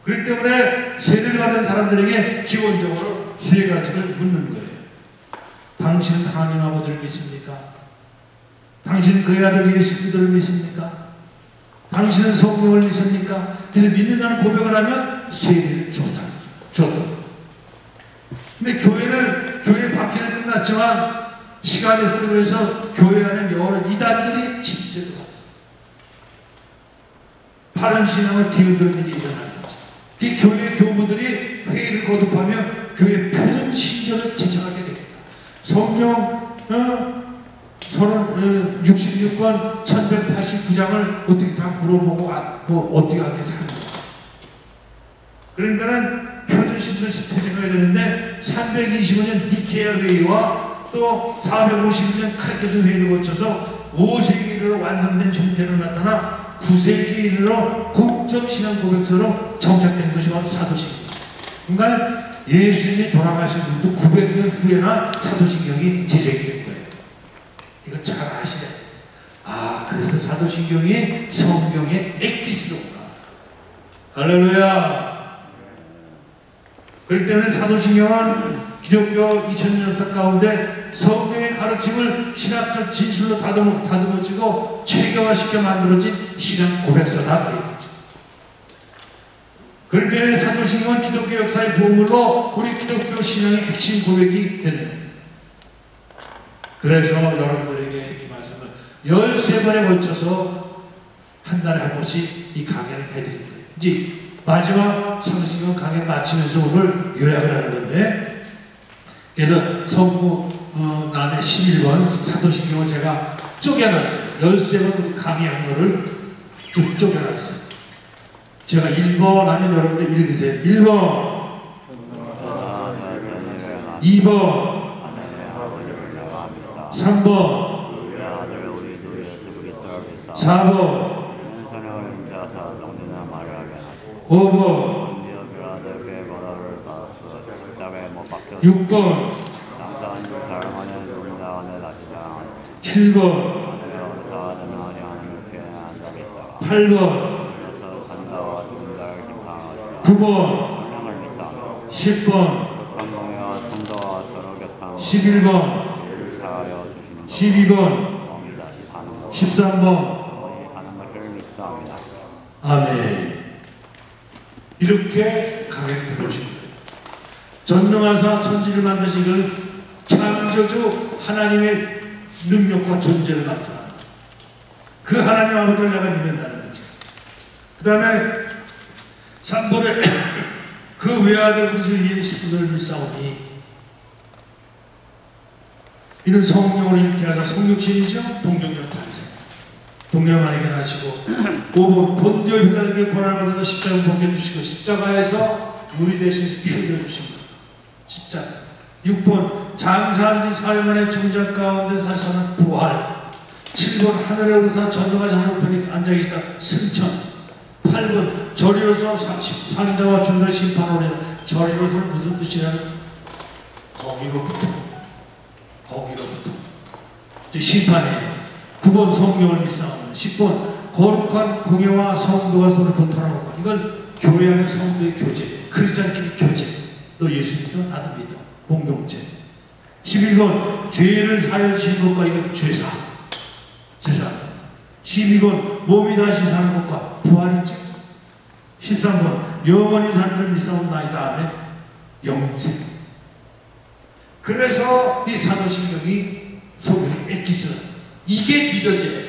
그렇기 때문에 세례를 받는 사람들에게 기본적으로 세 가지를 묻는 거예요. 당신은 하나님 아버지를 믿습니까? 당신은 그의 아들 예수 그리스도를 믿습니까? 당신은 성령을 믿습니까? 그래서 믿는다는 고백을 하면 세례를 줬다. 근데 교회 바퀴는 끝났지만 시간이 흐르면서 교회 안에 여러 이단들이 침체도 왔어요. 바른 신앙을 뒤흔드는 일이 일어나는 거죠. 이 교회 교부들이 회의를 거듭하며 교회 표준 신조를 제정하게 됩니다. 성령 66권 1189장을 어떻게 다 물어보고 어떻게 하게 사는 거예요. 그러니까는 표준 신조를 제정해야 되는데 325년 니케아 회의와 또 452년 칼케도 회의를 거쳐서 5세기로 완성된 형태로 나타나 9세기로 공정신앙 고백서로 정착된 것이 바로 사도신경. 그러니까 예수님이 돌아가신 분도 900년 후에나 사도신경이 제정된 거예요. 이거 잘 아시죠? 그래서 사도신경이 성경의 엑기스로구나. 할렐루야. 그렇기 때문에 사도신경은 기독교 2000년 역사 가운데 성경의 가르침을 신학적 진술로 다듬어지고 체계화시켜 만들어진 신앙 고백서다. 그렇기 때문에 사도신경은 기독교 역사의 보물로 우리 기독교 신앙의 핵심 고백이 되는 거예요. 그래서 여러분들에게 이 말씀을 13번에 걸쳐서 한 달에 한 번씩 이 강연을 해드릴 거예요. 이제 마지막 사도신경 강연 마치면서 오늘 요약을 하는 건데, 그래서 성부란의 11번 사도신경을 제가 쪼개놨어요. 13번 강의한 거를 쭉 쪼개놨어요. 제가 1번 하면 여러분들 읽으세요. 1번, 2번, 3번, 4번, 5번, 6번, 7번, 8번, 9번, 10번, 11번, 12번, 13번. 아멘. 이렇게 강의를 들으십니다. 전능하사 천지를 만드신 그 창조주 하나님의 능력과 존재를 나타납니다. 그 하나님 아버지를 내가 믿는다는 거죠. 그 다음에 3번에 그 외아들 그리스도 예수 그리스도를 믿사오니, 이는 성령을 일으켜서 성육신이죠. 동정력 탄생. 동정하게 하시고 5번 본디오 빌라에게 고난을 받아서 십자가를 벗겨주시고 십자가에서 우리 대신 피 흘려주신 것. 십자가. 6번 장사한 지 4일 만에 중장 가운데 사사는 부활. 7번 하늘에 오르사 전능하신 하늘편에 앉아계시다 승천. 8번 저리로서 산자와 존재를 심판하오니, 저리로서는 무슨 뜻이냐면 거기로부터 심판해. 9번 성령을 믿사오니. 10번 거룩한 공예와 성도가 서로 교통하는 것. 이건 교회 안의 성도의 교제, 크리스찬끼리 교제. 너 예수 믿어? 나도 믿어. 공동체. 11번 죄를 사여 주신 것과 이건 죄사. 12번 몸이 다시 사는 것과 부활이죠. 13번 영원히 사는 줄 믿사옵나이다. 아멘. 영생. 그래서 이 사도신경이 성경의 엑기스, 이게 믿어져요.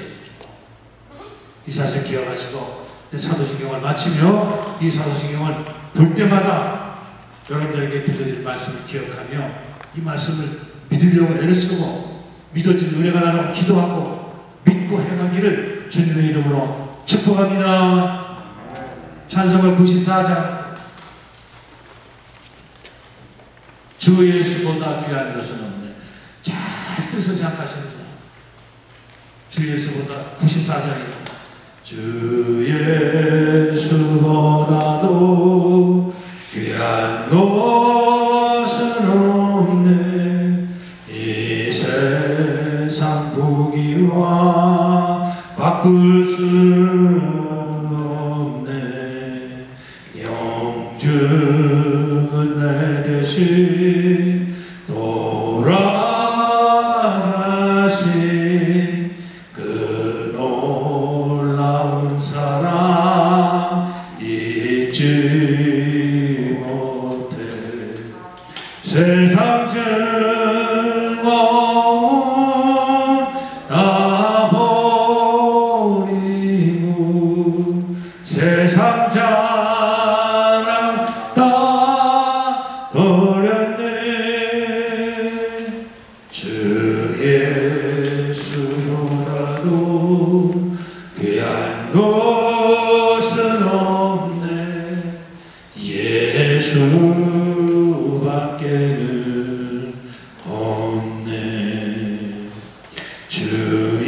이 사실 기억하시고 사도신경을 마치며 이 사도신경을 볼 때마다 여러분들에게 들려드릴 말씀을 기억하며 이 말씀을 믿으려고 애를 쓰고 믿어진 은혜가 나라고 기도하고 믿고 행하기를 주님의 이름으로 축복합니다. 찬송가 94장. 주 예수보다 귀한 것은 없네. 잘 뜻을 생각하십니다. 주 예수보다 94장입니다. 주 예수보다 소중은 내 대신 돌아가신 그 놀라운 사랑 잊지 못해. 세상 즐거움 다 버리고 세상 자랑 다 버렸네. 주 예수보다도 귀한 것은 없네. 예수밖에는 없네. 주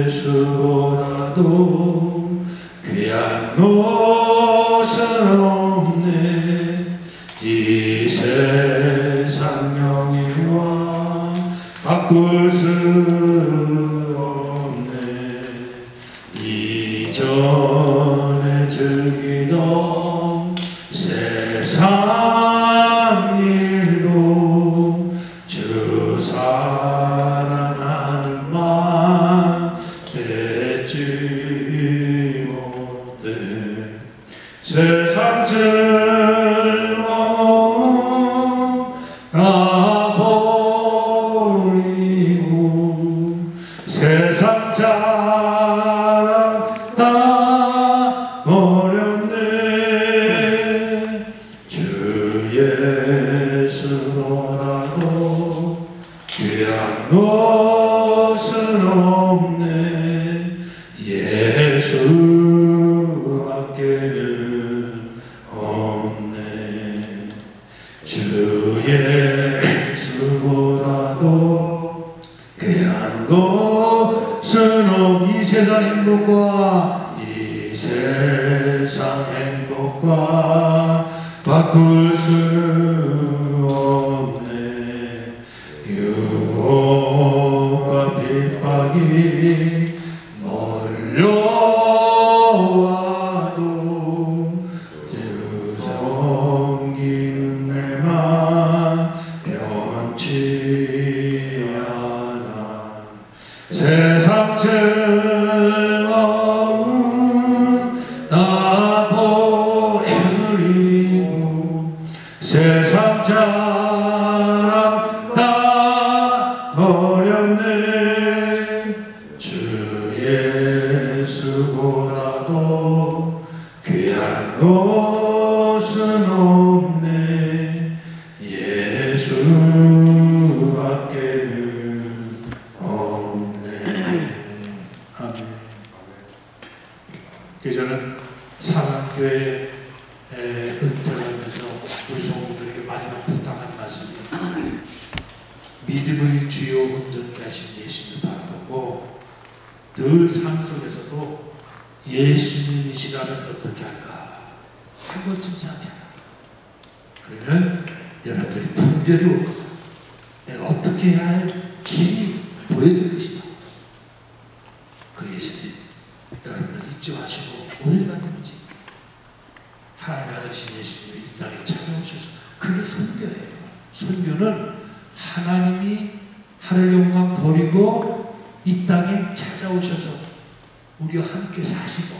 예수보다도 귀한 것은 없네. 이 세상 영예와 바꿀 수 없네. 이전에 즐기던 세상 일로 주 사랑하는 마음 뺏지 못해. 세상 즐거움 다 버리고 세상 자랑 다 버렸네. 주 예수보다도 귀한 것은 없네. 예수밖에는 없네. 주 예수보다도 귀한 것은 없네. 이 세상 행복과 이 세상 행복과 바꿀 수 없네. 유혹과 핍박이 몰려와도 주 섬기는 내 맘 변치 않아. 세상 즐거움 다 버리고 세상 자랑 다 버렸네. 주 예수보다도 귀한 것은 없네. 예수밖에는 없네. 아멘. 저는 사랑교회 은퇴하면서 우리 성도들에게 마지막 부탁한 말씀입니다. 믿음의 주요 온전케 하신 예수님을 바라보고 늘 삶 속에서도 예수님이시라면 어떻게 할까 한 번쯤 생각해라. 그러면 여러분들이 분별이 올 거다. 내가 어떻게 해야 할 길이 보여질 것이다. 그 예수님 여러분들 잊지 마시고 오늘 가든지 하나님의 아들이신 예수님이 이 땅에 찾아오셔서 그게 선교예요. 선교는 하나님이 하늘 영광 버리고 이 땅에 찾아오셔서 우리와 함께 사시고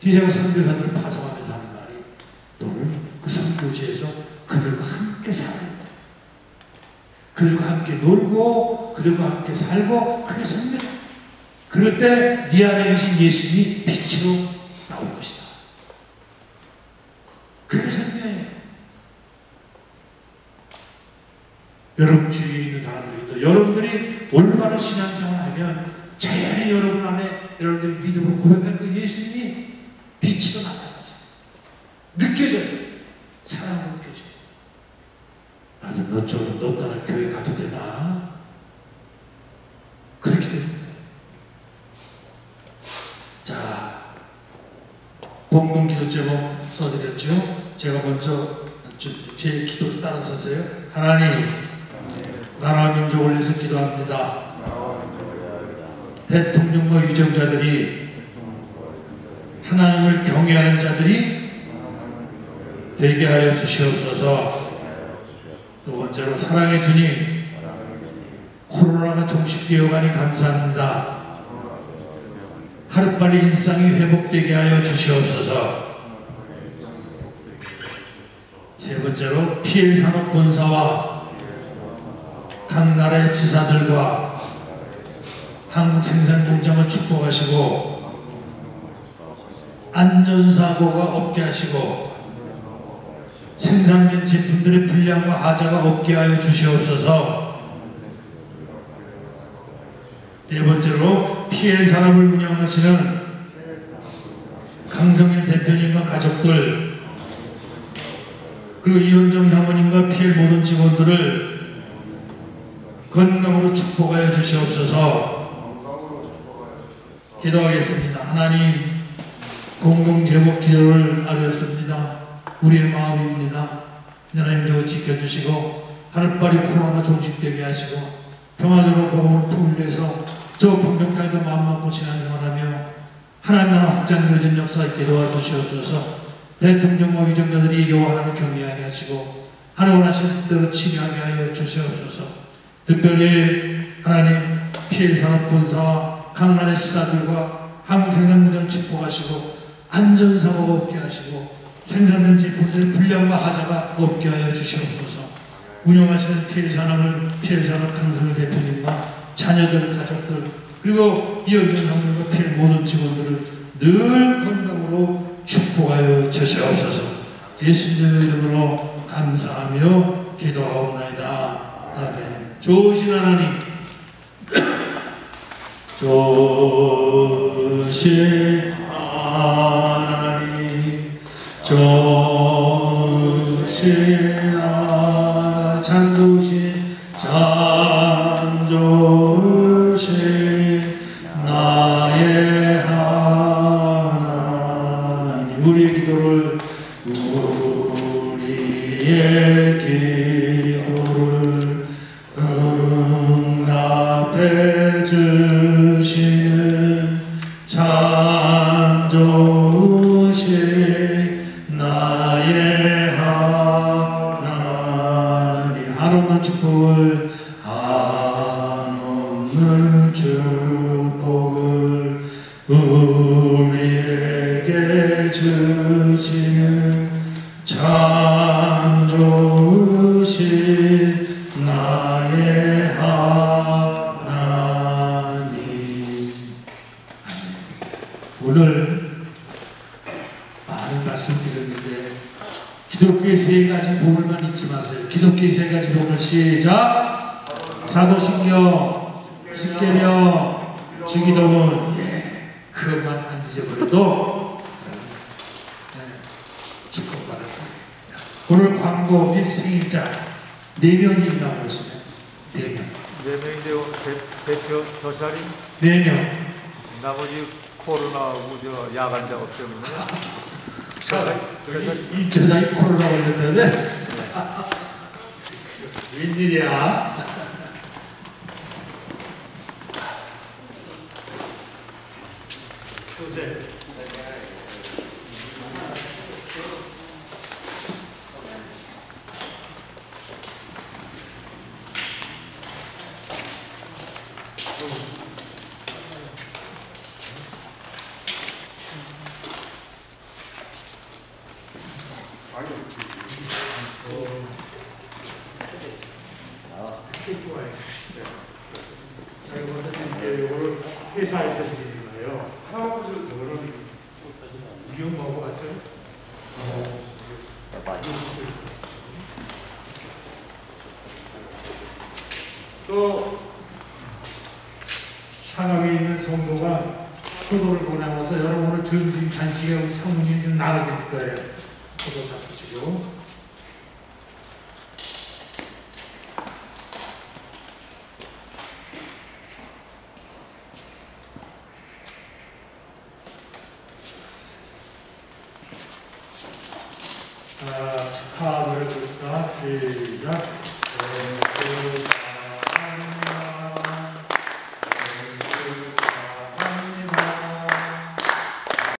기자 선교사들을 파송하면서 하는 말이 너는 그 선교지에서 그들과 함께 살아야 돼. 그들과 함께 놀고 그들과 함께 살고 그게 선교다. 그럴 때 네 안에 계신 예수님이 빛으로 나올 것이다. 그게 선교예요. 여러분 주위에 있는 사람들이 여러분들이 올바른 신앙생활을 하면 자연히 여러분 안에 여러분들이 믿음으로 고백한 그 예수님이 빛으로 나타나서 느껴져요. 사랑으로 느껴져요. 나도 너처럼 너 따라 교회 가도 되나? 그렇게 됩니다. 자, 공동기도 제목 써드렸죠. 제가 먼저 제 기도를 따라 썼어요. 하나님, 나라와 민족을 위해서 기도합니다. 대통령과 유정자들이 하나님을 경외하는 자들이 되게 하여 주시옵소서. 두 번째로 사랑의 주님, 코로나가 종식되어 가니 감사합니다. 하루빨리 일상이 회복되게 하여 주시옵소서. 세 번째로 피해산업본사와 각 나라의 지사들과 한국 생산공장을 축복하시고 안전사고가 없게 하시고 생산된 제품들의 불량과 하자가 없게 하여 주시옵소서. 네 번째로 피해 산업을 운영하시는 강성일 대표님과 가족들 그리고 이현정 사모님과 피해 모든 직원들을 건강으로 축복하여 주시옵소서. 기도하겠습니다. 하나님, 공동제목 기도를 하렸습니다. 우리의 마음입니다. 하나님 저거 지켜주시고 하루빨리 코로나 종식되게 하시고 평화적으로 복음을 통일해서 저 분명 땅에도 마음 놓고 신앙생활하며 하나님 나라 확장되어진 역사 있게 도와주시옵소서. 대통령과 위정자들이 여호와 하나님을 경외하게 하시고 하나님 원하시는 뜻대로 치료하게 하여 주시옵소서. 특별히 하나님 피해산업본사와 각 나라의 시사들과 한국 생산공장을 축복하시고 안전사고가 없게 하시고 생산된 제품들의 불량과 하자가 없게 하여 주시옵소서. 운영하시는 피해산업 강성일 대표님과 자녀들, 가족들 그리고 이현정 사모님과 피해 모든 직원들을 늘 건강으로 축복하여 주시옵소서. 예수님의 이름으로 감사하며 기도하옵나이다. 아멘. 좋으신 하나님, 좋으신 하나님, 좋으신 하나님, 참 좋으신 나의 하나님, 우리의 기도를 응답해 주시는 참 좋으신 나의 하나님, 한없는 축복을 한없는 축복을 우리에게 주시는 참 좋으신 나의 하나님. 오늘 많은 말씀 드렸는데 기독교의 세 가지 복을만 잊지 마세요. 기독교의 세 가지 복을 시작. 사도신경, 십계명, 주기도문. 그것만 안 잊어버려도 축복받을 거예요. 오늘 광고 및 생일자 4명이라고 하시면 4명. 4명인데 대표 저 자리 4명. 나머지 코로나하고 저 야간 작업 때문에 이 저자이 코로나 걸렸는데 웬일이야? 요새 이거를 회사에서 드리는 거예요. 이거는 이용 먹어봤어요? 또 상암에 있는 성도가 포도를 보내와서 여러분을 점심 간식에 우리 사모님 좀 나눠줄 거예요. 포도 잡으시고. 축하 노래 부르자. 시작.